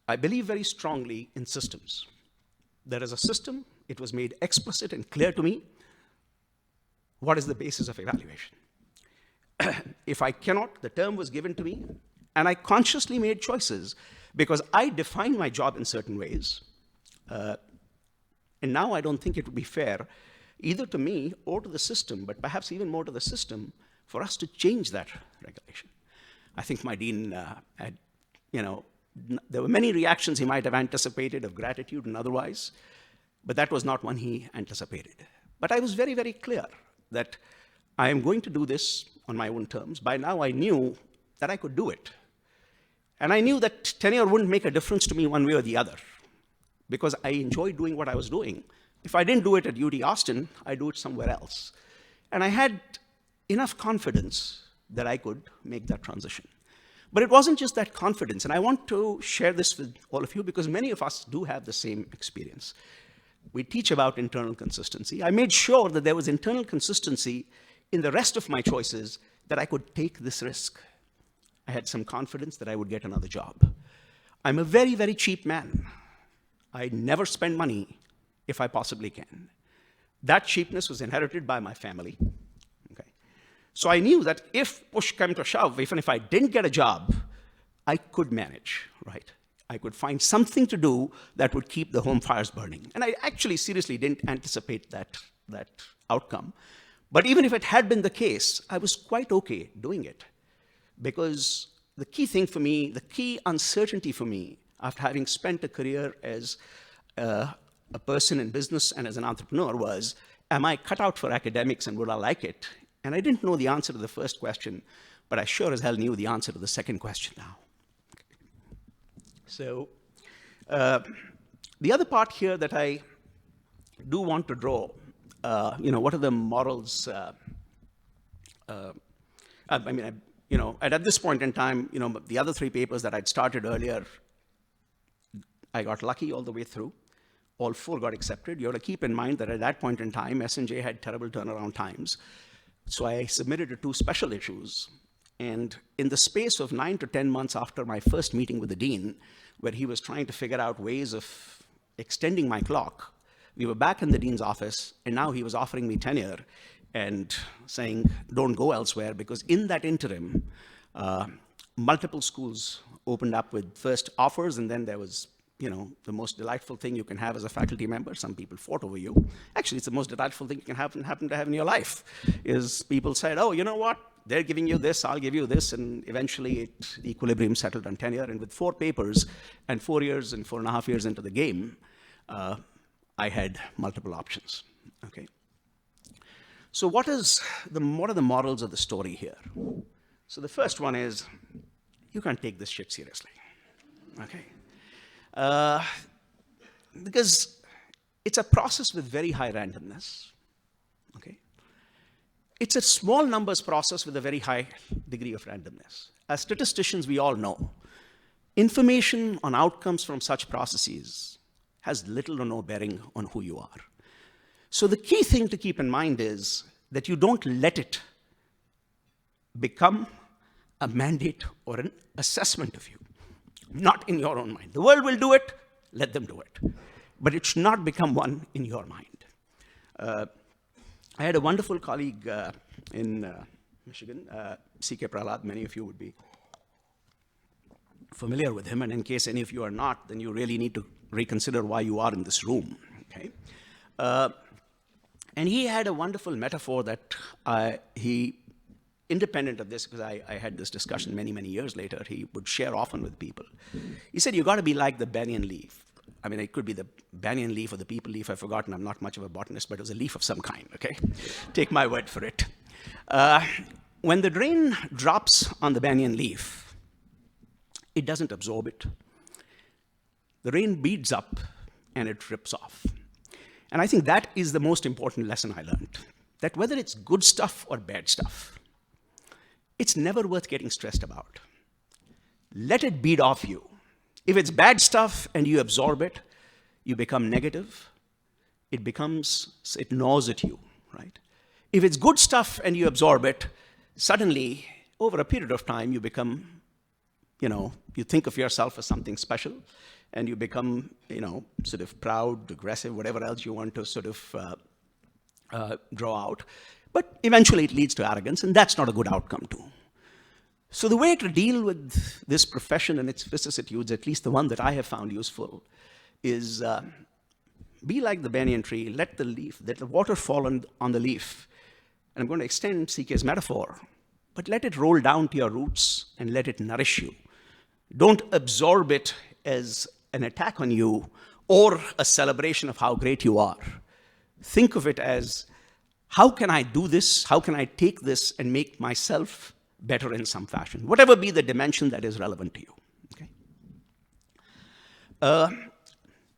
I believe very strongly in systems. There is a system, it was made explicit and clear to me what is the basis of evaluation. If I cannot, the term was given to me, and I consciously made choices because I defined my job in certain ways. And now I don't think it would be fair either to me or to the system, but perhaps even more to the system, for us to change that regulation." I think my dean had, there were many reactions he might have anticipated of gratitude and otherwise, but that was not one he anticipated. But I was very, very clear that I am going to do this on my own terms. By now I knew that I could do it. And I knew that tenure wouldn't make a difference to me one way or the other, because I enjoyed doing what I was doing. If I didn't do it at UT Austin, I'd do it somewhere else. And I had enough confidence that I could make that transition. But it wasn't just that confidence, and I want to share this with all of you because many of us do have the same experience. We teach about internal consistency. I made sure that there was internal consistency in the rest of my choices, that I could take this risk. I had some confidence that I would get another job. I'm a very, very cheap man. I never spend money if I possibly can. That cheapness was inherited by my family. Okay. So I knew that if push came to shove, even if I didn't get a job, I could manage, right? I could find something to do that would keep the home fires burning. And I actually seriously didn't anticipate that outcome. But even if it had been the case, I was quite okay doing it. Because the key thing for me, the key uncertainty for me, after having spent a career as a person in business and as an entrepreneur, was, am I cut out for academics and would I like it? And I didn't know the answer to the first question, but I sure as hell knew the answer to the second question now. So the other part here that I do want to draw, what are the morals? At this point in time, the other three papers that I'd started earlier, I got lucky all the way through. All four got accepted. You have to keep in mind that at that point in time, S&J had terrible turnaround times. So I submitted to 2 special issues. And in the space of 9 to 10 months after my first meeting with the dean, where he was trying to figure out ways of extending my clock, we were back in the dean's office, and now he was offering me tenure. and saying, don't go elsewhere, because in that interim, multiple schools opened up with first offers, and then there was, the most delightful thing you can have as a faculty member. Some people fought over you. Actually, it's the most delightful thing you can happen to have in your life, is people said, oh, you know what? They're giving you this, I'll give you this, and eventually the equilibrium settled on tenure, and with 4 papers and 4 years and 4.5 years into the game, I had multiple options, okay? So what are the morals of the story here? So the first one is, you can't take this shit seriously, okay? Because it's a process with very high randomness, okay? It's a small numbers process with a very high degree of randomness. As statisticians, we all know, information on outcomes from such processes has little or no bearing on who you are. So the key thing to keep in mind is that you don't let it become a mandate or an assessment of you, not in your own mind. The world will do it, let them do it. But it should not become one in your mind. I had a wonderful colleague in Michigan, C.K. Prahlad. Many of you would be familiar with him, and in case any of you are not, then you really need to reconsider why you are in this room, okay? And he had a wonderful metaphor that independent of this, because I had this discussion many, many years later, he would share often with people. He said, you got to be like the banyan leaf. I mean, it could be the banyan leaf or the peepal leaf. I've forgotten. I'm not much of a botanist, but it was a leaf of some kind, okay? Take my word for it. When the rain drops on the banyan leaf, it doesn't absorb it. The rain beads up and it rips off. And I think that is the most important lesson I learned, that whether it's good stuff or bad stuff, it's never worth getting stressed about. Let it bead off you. If it's bad stuff and you absorb it, you become negative. It gnaws at you, right? If it's good stuff and you absorb it, suddenly, over a period of time, you become, you think of yourself as something special, and you become, sort of proud, aggressive, whatever else you want to sort of draw out. But eventually it leads to arrogance, and that's not a good outcome too. So the way to deal with this profession and its vicissitudes, at least the one that I have found useful, is be like the banyan tree, let the water fall on the leaf. And I'm going to extend CK's metaphor, but let it roll down to your roots and let it nourish you. Don't absorb it as an attack on you or a celebration of how great you are. Think of it as, how can I do this? How can I take this and make myself better in some fashion? Whatever be the dimension that is relevant to you, okay?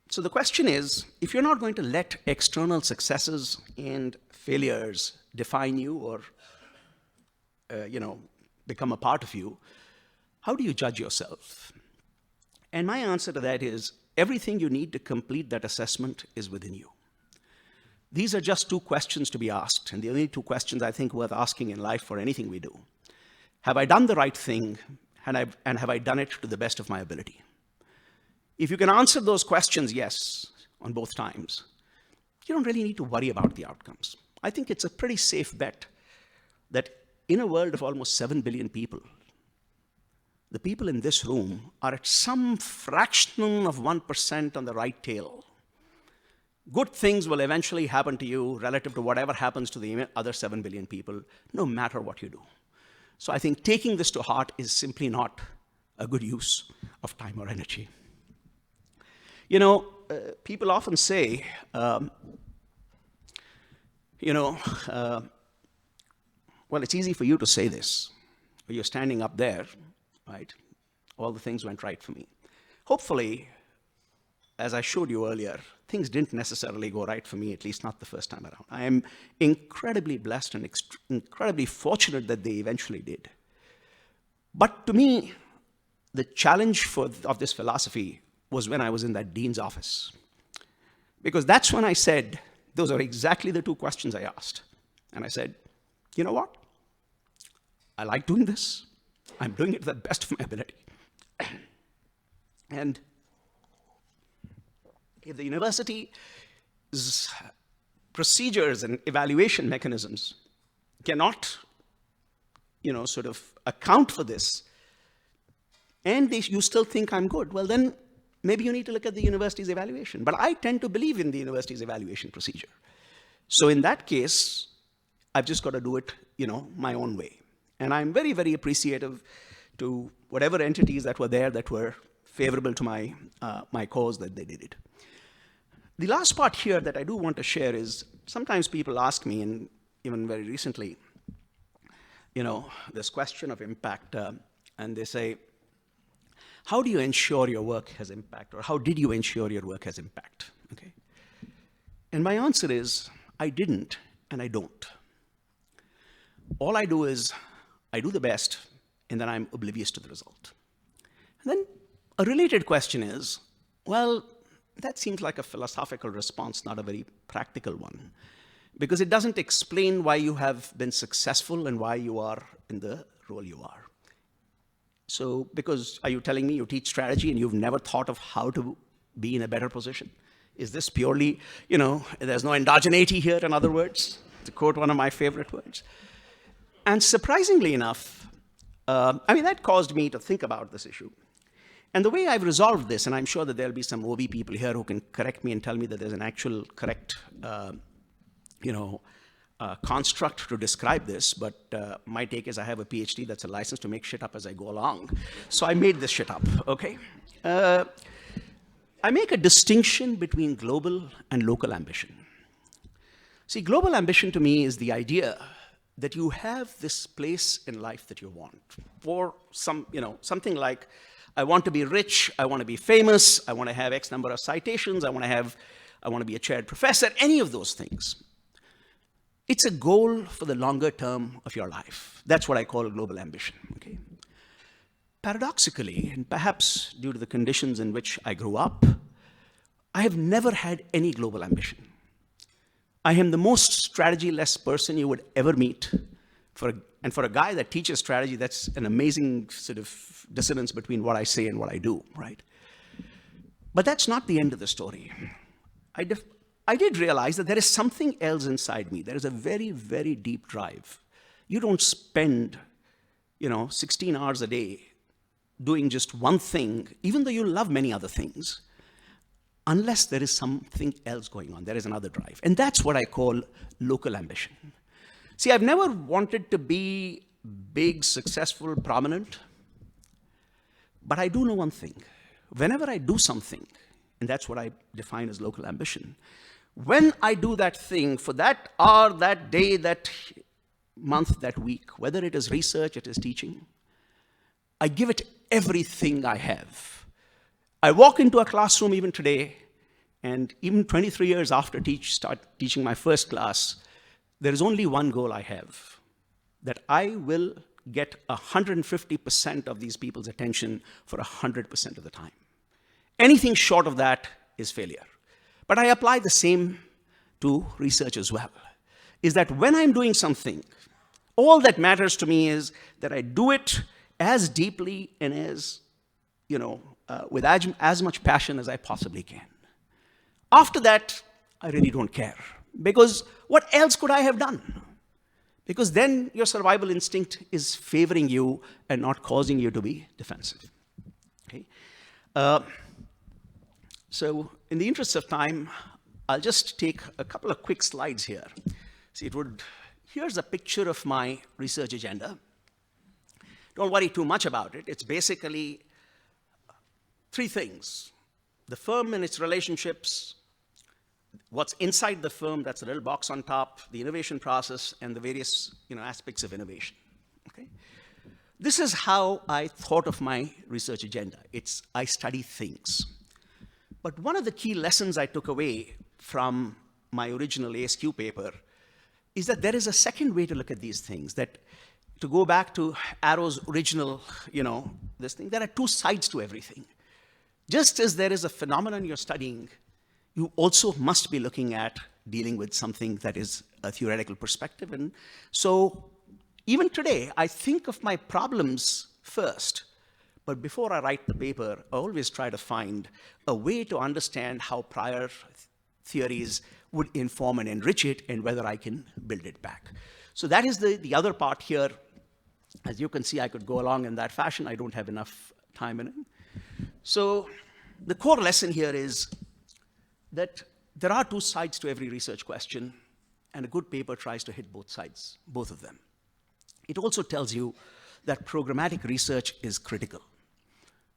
So the question is, if you're not going to let external successes and failures define you or, become a part of you, how do you judge yourself? And my answer to that is, everything you need to complete that assessment is within you. These are just 2 questions to be asked, and the only 2 questions I think worth asking in life for anything we do. Have I done the right thing, and have I done it to the best of my ability? If you can answer those questions yes, on both times, you don't really need to worry about the outcomes. I think it's a pretty safe bet that in a world of almost 7 billion people, the people in this room are at some fraction of 1% on the right tail. Good things will eventually happen to you relative to whatever happens to the other 7 billion people, no matter what you do. So I think taking this to heart is simply not a good use of time or energy. People often say, well, it's easy for you to say this. You're standing up there, right? All the things went right for me. Hopefully, as I showed you earlier, things didn't necessarily go right for me, at least not the first time around. I am incredibly blessed and incredibly fortunate that they eventually did. But to me, the challenge of this philosophy was when I was in that dean's office. Because that's when I said, those are exactly the 2 questions I asked. And I said, you know what? I like doing this. I'm doing it to the best of my ability. And if the university's procedures and evaluation mechanisms cannot, sort of account for this, and you still think I'm good, well then maybe you need to look at the university's evaluation. But I tend to believe in the university's evaluation procedure. So in that case, I've just got to do it, my own way. And I'm very, very appreciative to whatever entities that were there that were favorable to my cause that they did it. The last part here that I do want to share is sometimes people ask me, and even very recently, this question of impact, and they say, how do you ensure your work has impact, or how did you ensure your work has impact? Okay. And my answer is, I didn't, and I don't. All I do is, I do the best, and then I'm oblivious to the result. And then a related question is, well, that seems like a philosophical response, not a very practical one, because it doesn't explain why you have been successful and why you are in the role you are. So, because are you telling me you teach strategy and you've never thought of how to be in a better position? Is this purely, there's no endogeneity here, in other words, to quote one of my favorite words. And surprisingly enough, that caused me to think about this issue. And the way I've resolved this, and I'm sure that there'll be some OB people here who can correct me and tell me that there's an actual correct, construct to describe this, but my take is I have a PhD that's a license to make shit up as I go along. So I made this shit up, okay? I make a distinction between global and local ambition. See, global ambition to me is the idea that you have this place in life that you want. Or something like, I want to be rich, I want to be famous, I want to have X number of citations, I want to be a chaired professor, any of those things. It's a goal for the longer term of your life. That's what I call global ambition, okay? Paradoxically, and perhaps due to the conditions in which I grew up, I have never had any global ambition. I am the most strategy-less person you would ever meet. And for a guy that teaches strategy, that's an amazing sort of dissonance between what I say and what I do, right? But that's not the end of the story. I did realize that there is something else inside me. There is a very, very deep drive. You don't spend, 16 hours a day doing just one thing, even though you love many other things, unless there is something else going on. There is another drive. And that's what I call local ambition. See, I've never wanted to be big, successful, prominent, but I do know one thing. Whenever I do something, and that's what I define as local ambition, when I do that thing for that hour, that day, that month, that week, whether it is research, it is teaching, I give it everything I have. I walk into a classroom even today, and even 23 years after start teaching my first class, there is only one goal I have, that I will get 150% of these people's attention for 100% of the time. Anything short of that is failure. But I apply the same to research as well, is that when I'm doing something, all that matters to me is that I do it as deeply and as, with as much passion as I possibly can. After that, I really don't care, because what else could I have done? Because then your survival instinct is favoring you and not causing you to be defensive. Okay? So in the interest of time, I'll just take a couple of quick slides here. See, here's a picture of my research agenda. Don't worry too much about it. It's basically three things: the firm and its relationships, what's inside the firm, that's a little box on top, the innovation process, and the various aspects of innovation. Okay? This is how I thought of my research agenda. I study things. But one of the key lessons I took away from my original ASQ paper is that there is a second way to look at these things, that to go back to Arrow's original, this thing, there are two sides to everything. Just as there is a phenomenon you're studying, you also must be looking at dealing with something that is a theoretical perspective. And so even today, I think of my problems first. But before I write the paper, I always try to find a way to understand how prior theories would inform and enrich it, and whether I can build it back. So that is the other part here. As you can see, I could go along in that fashion. I don't have enough time in it. So the core lesson here is that there are two sides to every research question, and a good paper tries to hit both sides, both of them. It also tells you that programmatic research is critical.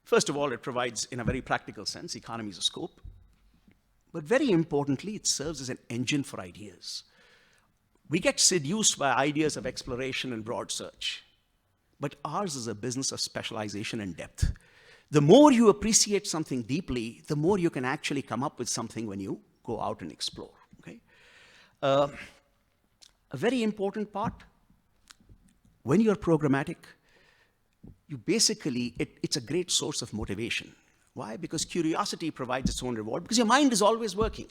First of all, it provides, in a very practical sense, economies of scope. But very importantly, it serves as an engine for ideas. We get seduced by ideas of exploration and broad search. But ours is a business of specialization and depth. The more you appreciate something deeply, the more you can actually come up with something when you go out and explore. Okay? A very important part, when you're programmatic, you basically, it's a great source of motivation. Why? Because curiosity provides its own reward, because your mind is always working.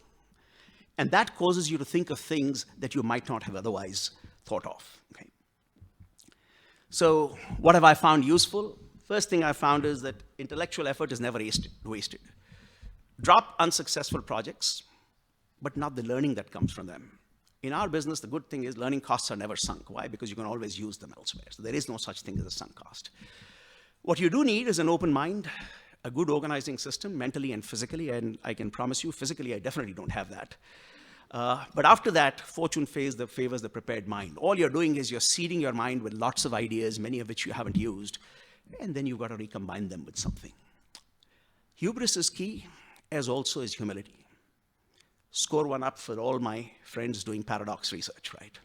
And that causes you to think of things that you might not have otherwise thought of. Okay? So what have I found useful? First thing I found is that intellectual effort is never wasted. Drop unsuccessful projects, but not the learning that comes from them. In our business, the good thing is learning costs are never sunk. Why? Because you can always use them elsewhere. So there is no such thing as a sunk cost. What you do need is an open mind, a good organizing system, mentally and physically, and I can promise you, physically, I definitely don't have that. But after that, fortune favors the prepared mind. All you're doing is you're seeding your mind with lots of ideas, many of which you haven't used, and then you've got to recombine them with something. Hubris is key, as also is humility. Score one up for all my friends doing paradox research, right?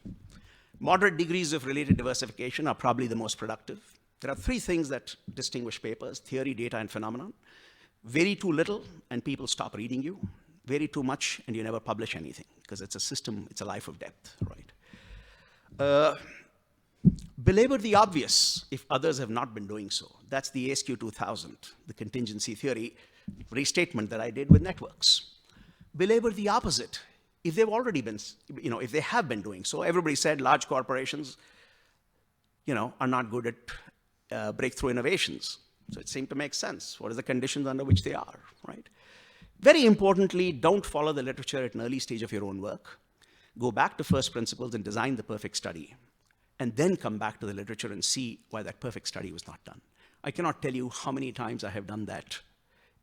Moderate degrees of related diversification are probably the most productive. There are three things that distinguish papers: theory, data, and phenomenon. Very too little, and people stop reading you. Very too much, and you never publish anything, because it's a system, it's a life of depth, right? Belabor the obvious if others have not been doing so. That's the ASQ 2000, the contingency theory restatement that I did with networks. Belabor the opposite if they've already been, if they have been doing so. Everybody said large corporations, are not good at breakthrough innovations. So it seemed to make sense. What are the conditions under which they are, right? Very importantly, don't follow the literature at an early stage of your own work. Go back to first principles and design the perfect study, and then come back to the literature and see why that perfect study was not done. I cannot tell you how many times I have done that,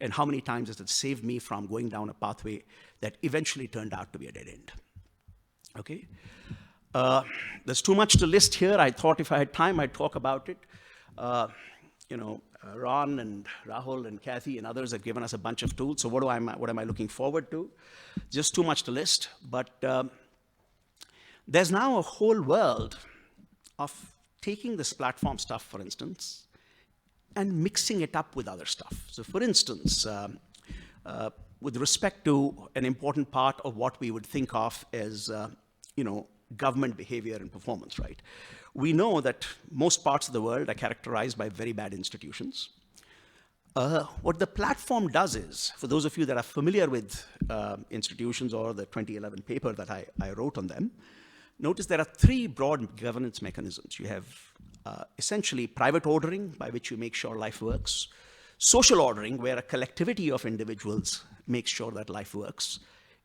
and how many times has it saved me from going down a pathway that eventually turned out to be a dead end. Okay? There's too much to list here. I thought if I had time, I'd talk about it. Ron and Rahul and Kathy and others have given us a bunch of tools. So what am I looking forward to? Just too much to list. But there's now a whole world of taking this platform stuff, for instance, and mixing it up with other stuff. So for instance, with respect to an important part of what we would think of as, government behavior and performance, right? We know that most parts of the world are characterized by very bad institutions. What the platform does is, for those of you that are familiar with institutions or the 2011 paper that I wrote on them, notice there are three broad governance mechanisms. You have essentially private ordering, by which you make sure life works; social ordering, where a collectivity of individuals makes sure that life works;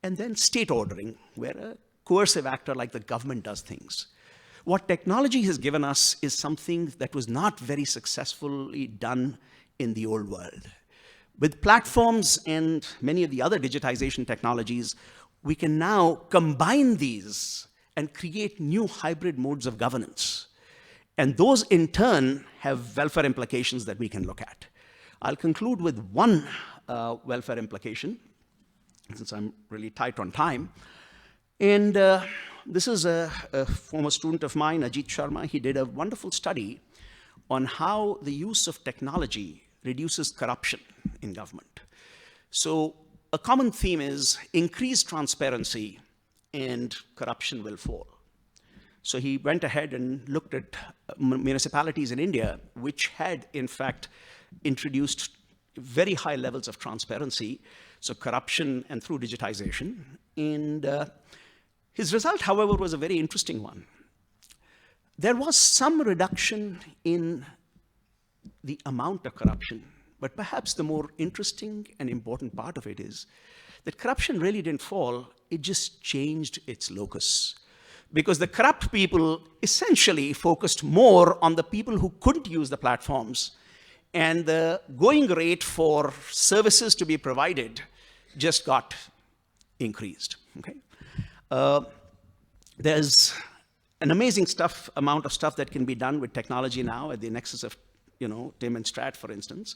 and then state ordering, where a coercive actor like the government does things. What technology has given us is something that was not very successfully done in the old world. With platforms and many of the other digitization technologies, we can now combine these and create new hybrid modes of governance. And those, in turn, have welfare implications that we can look at. I'll conclude with one welfare implication, since I'm really tight on time. And this is a former student of mine, Ajit Sharma. He did a wonderful study on how the use of technology reduces corruption in government. So a common theme is increased transparency and corruption will fall. So he went ahead and looked at municipalities in India, which had, in fact, introduced very high levels of transparency, so corruption and through digitization. And his result, however, was a very interesting one. There was some reduction in the amount of corruption, but perhaps the more interesting and important part of it is that corruption really didn't fall, it just changed its locus. because the corrupt people essentially focused more on the people who couldn't use the platforms, and the going rate for services to be provided just got increased. Okay? There's an amazing amount of stuff that can be done with technology now at the nexus of, Tim and Strat, for instance.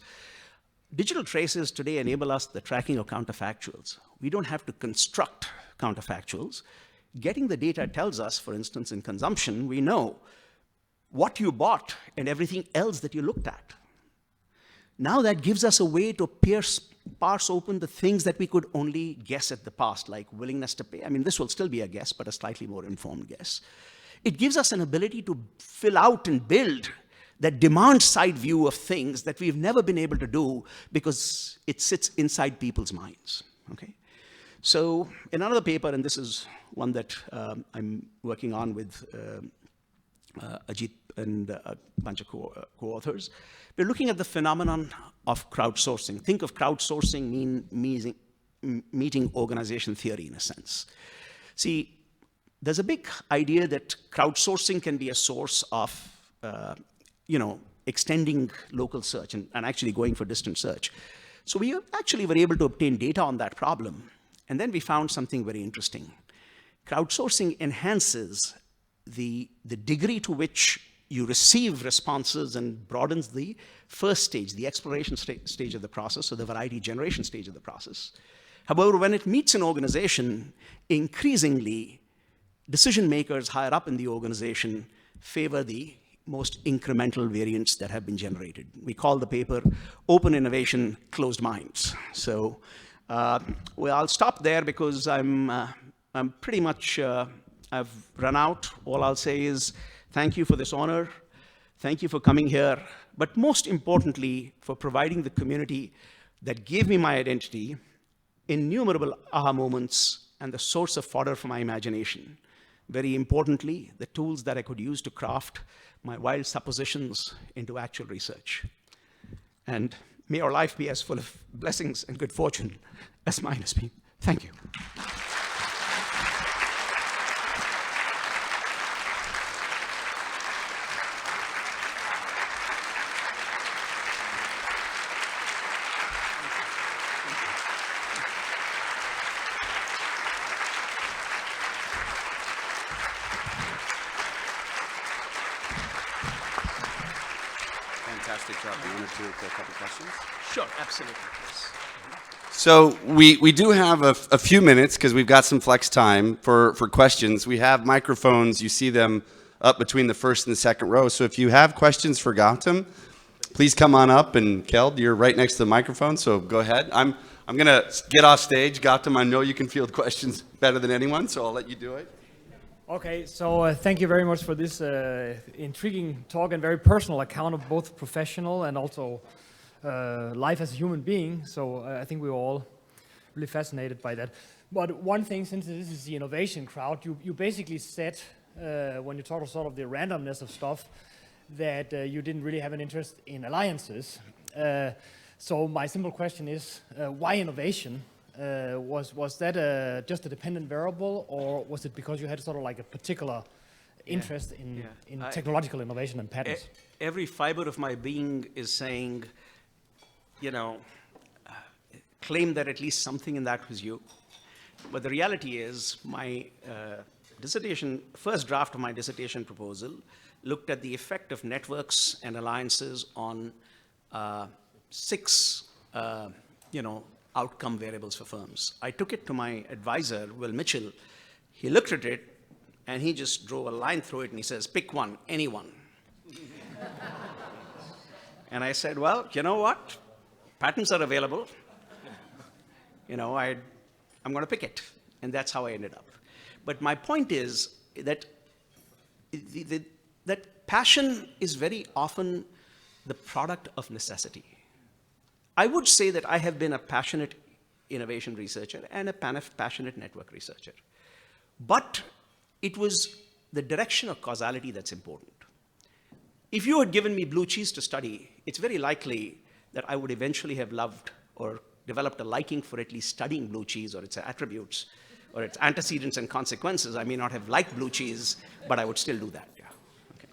Digital traces today enable us the tracking of counterfactuals. We don't have to construct counterfactuals. Getting the data tells us, for instance, in consumption, we know what you bought and everything else that you looked at. Now that gives us a way to parse open the things that we could only guess at the past, like willingness to pay. I mean, this will still be a guess, but a slightly more informed guess. It gives us an ability to fill out and build that demand-side view of things that we've never been able to do because it sits inside people's minds. Okay? So in another paper, and this is one that I'm working on with Ajit and a bunch of co-authors, we're looking at the phenomenon of crowdsourcing. Think of crowdsourcing meeting organization theory in a sense. See, there's a big idea that crowdsourcing can be a source of extending local search and actually going for distant search. So we actually were able to obtain data on that problem. And then we found something very interesting. Crowdsourcing enhances the degree to which you receive responses and broadens the first stage, the exploration stage of the process, or the variety generation stage of the process. However, when it meets an organization, increasingly, decision makers higher up in the organization favor the most incremental variants that have been generated. We call the paper Open Innovation, Closed Minds. So, I'll stop there because I'm pretty much, I've run out. All I'll say is thank you for this honor. Thank you for coming here. But most importantly, for providing the community that gave me my identity, innumerable aha moments, and the source of fodder for my imagination. Very importantly, the tools that I could use to craft my wild suppositions into actual research. And may our life be as full of blessings and good fortune as mine has been. Thank you. Fantastic job. You want to take a couple questions? Sure, absolutely. Yes. So we do have a few minutes because we've got some flex time for questions. We have microphones. You see them up between the first and the second row. So if you have questions for Gautam, please come on up. And Keld, you're right next to the microphone, so go ahead. I'm going to get off stage. Gautam, I know you can field questions better than anyone, so I'll let you do it. Okay, so thank you very much for this intriguing talk and very personal account of both professional and also life as a human being. So I think we were all really fascinated by that. But one thing, since this is the innovation crowd, you basically said, when you talk sort of the randomness of stuff, that you didn't really have an interest in alliances. So my simple question is, why innovation? Was that just a dependent variable, or was it because you had sort of like a particular interest in technological innovation and patents? Every fiber of my being is saying, claim that at least something in that was you. But the reality is my first draft of my dissertation proposal looked at the effect of networks and alliances on 6 outcome variables for firms. I took it to my advisor, Will Mitchell. He looked at it, and he just drove a line through it, and he says, pick one, anyone. And I said, well, you know what? Patents are available. I'm going to pick it. And that's how I ended up. But my point is that that passion is very often the product of necessity. I would say that I have been a passionate innovation researcher and a passionate network researcher. But it was the direction of causality that's important. If you had given me blue cheese to study, it's very likely that I would eventually have loved or developed a liking for at least studying blue cheese or its attributes or its antecedents and consequences. I may not have liked blue cheese, but I would still do that. Yeah. Okay.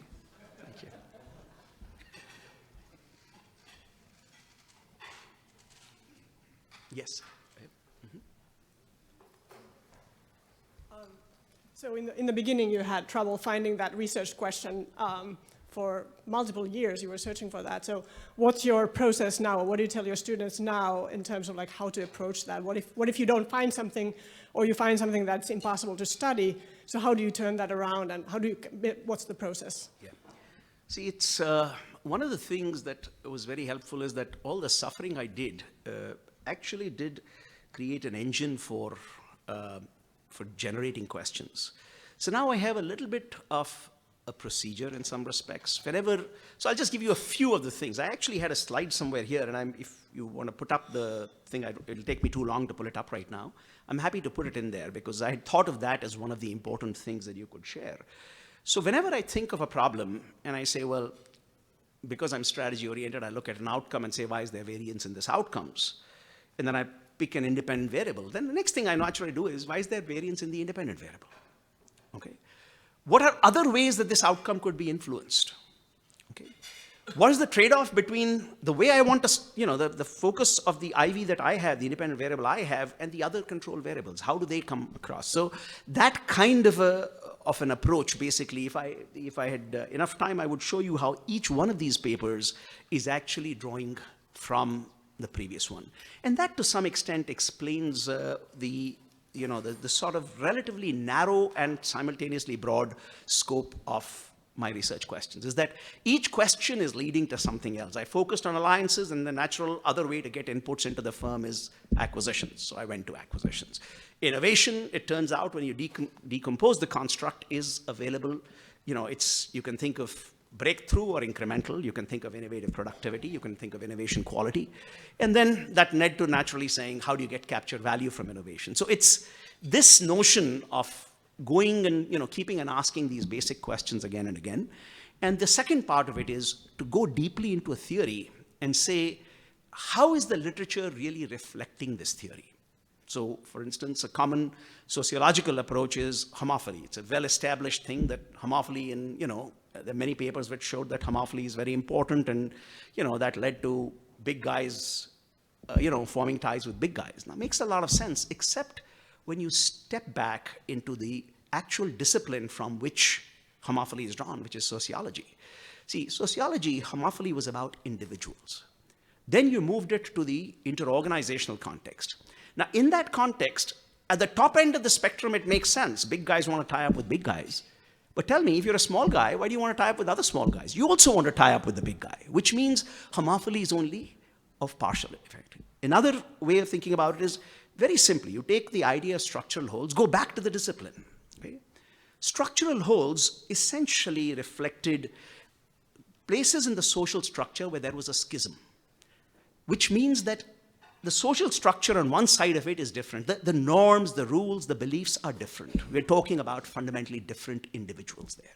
Thank you. Yes. So in the beginning, you had trouble finding that research question. For multiple years, you were searching for that. So what's your process now? What do you tell your students now in terms of like how to approach that? What if you don't find something, or you find something that's impossible to study? So how do you turn that around, and what's the process? Yeah. See, it's one of the things that was very helpful is that all the suffering I did actually did create an engine for generating questions. So now I have a little bit of a procedure in some respects. So I'll just give you a few of the things. I actually had a slide somewhere here, and if you want to put up the thing, it'll take me too long to pull it up right now. I'm happy to put it in there because I had thought of that as one of the important things that you could share. So whenever I think of a problem and I say, well, because I'm strategy oriented, I look at an outcome and say, why is there variance in this outcomes? And then I pick an independent variable. Then the next thing I naturally do is, why is there variance in the independent variable? Okay. What are other ways that this outcome could be influenced? Okay. What is the trade-off between the way I want to, the focus of the IV that I have, the independent variable I have, and the other control variables? How do they come across? So that kind of an approach, basically, if I had enough time, I would show you how each one of these papers is actually drawing from the previous one. And that to some extent explains the sort of relatively narrow and simultaneously broad scope of my research questions, is that each question is leading to something else. I focused on alliances, and the natural other way to get inputs into the firm is acquisitions. So I went to acquisitions. Innovation, it turns out, when you decompose the construct, is available. You can think of breakthrough or incremental. You can think of innovative productivity. You can think of innovation quality. And then that led to naturally saying, how do you get capture value from innovation? So it's this notion of going and keeping and asking these basic questions again and again. And the second part of it is to go deeply into a theory and say, how is the literature really reflecting this theory? So, for instance, a common sociological approach is homophily. It's a well-established thing that homophily, and there are many papers which showed that homophily is very important, and that led to big guys, forming ties with big guys. Now, it makes a lot of sense, except when you step back into the actual discipline from which homophily is drawn, which is sociology. See, sociology, homophily was about individuals. Then you moved it to the interorganizational context. Now, in that context, at the top end of the spectrum, it makes sense. Big guys want to tie up with big guys. But tell me, if you're a small guy, why do you want to tie up with other small guys? You also want to tie up with the big guy, which means homophily is only of partial effect. Another way of thinking about it is very simply, you take the idea of structural holes, go back to the discipline. Okay? Structural holes essentially reflected places in the social structure where there was a schism, which means that the social structure on one side of it is different. The norms, the rules, the beliefs are different. We're talking about fundamentally different individuals there.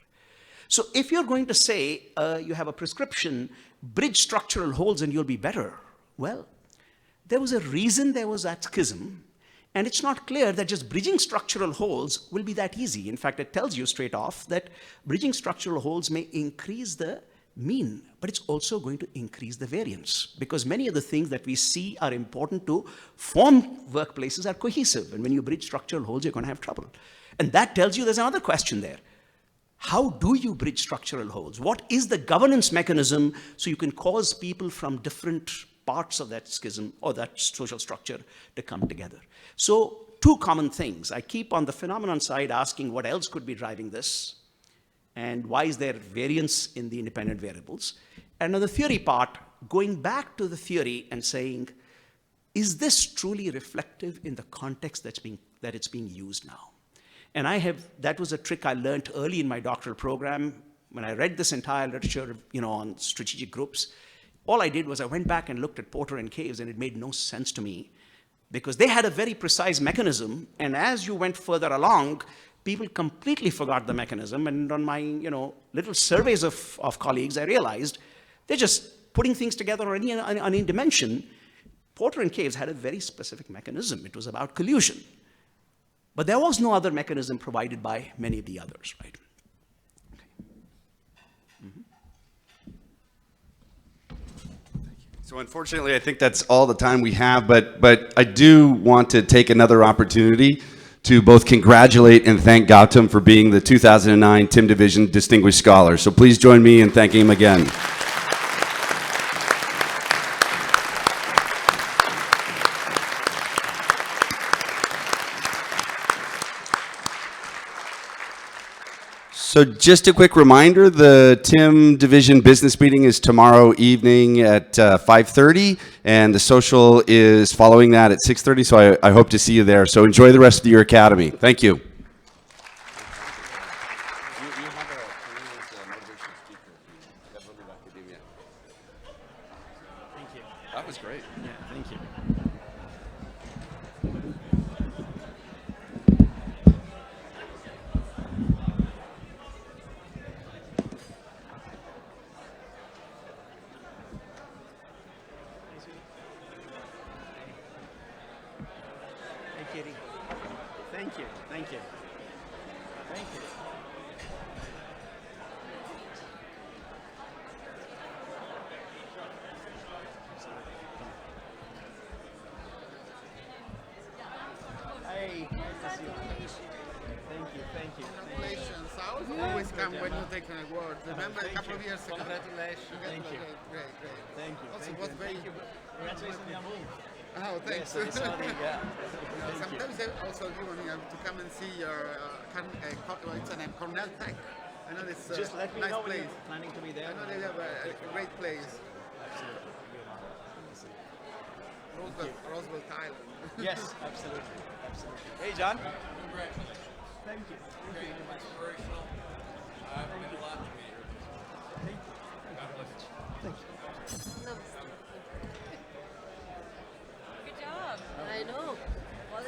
So if you're going to say you have a prescription, bridge structural holes and you'll be better, well, there was a reason there was that schism, and it's not clear that just bridging structural holes will be that easy. In fact, it tells you straight off that bridging structural holes may increase the mean, but it's also going to increase the variance, because many of the things that we see are important to form workplaces are cohesive, and when you bridge structural holes, you're going to have trouble. And that tells you there's another question there. How do you bridge structural holes? What is the governance mechanism so you can cause people from different parts of that schism or that social structure to come together? So two common things. I keep on the phenomenon side asking what else could be driving this, and why is there variance in the independent variables? And on the theory part, going back to the theory and saying, is this truly reflective in the context that it's being used now? And that was a trick I learned early in my doctoral program. When I read this entire literature, on strategic groups, all I did was I went back and looked at Porter and Caves, and it made no sense to me, because they had a very precise mechanism, and as you went further along, people completely forgot the mechanism. And on my little surveys of colleagues, I realized they're just putting things together on any dimension. Porter and Caves had a very specific mechanism. It was about collusion. But there was no other mechanism provided by many of the others, right? So unfortunately, I think that's all the time we have, but I do want to take another opportunity to both congratulate and thank Gautam for being the 2009 Tim Division Distinguished Scholar. So please join me in thanking him again. So just a quick reminder, the Tim Division business meeting is tomorrow evening at 5:30, and the social is following that at 6:30, so I hope to see you there. So enjoy the rest of your academy. Thank you. Thank you. That was great. Yeah, thank you. Hey, Kitty. Thank you. Thank you. Thank you. Hey, nice to see you. Thank you. Thank you. Congratulations. I always come when you take an award. Remember a couple of years ago? Congratulations. Thank you. Okay, Great. Thank you. Also, Thank was you. very. Thank you. Congratulations on your move. Oh, thanks. Yes, I saw the, yeah. Thank you. Sometimes I also you want to come and see your it's an Cornell Tech. I know this Just let me nice know when place. you're planning to be there. I know they have a great place. Absolutely. Roosevelt Island. Yes, absolutely. Absolutely. Hey, John. Thank you. Great, inspirational. I've been a lot to meet her. God bless you. Good job. I know.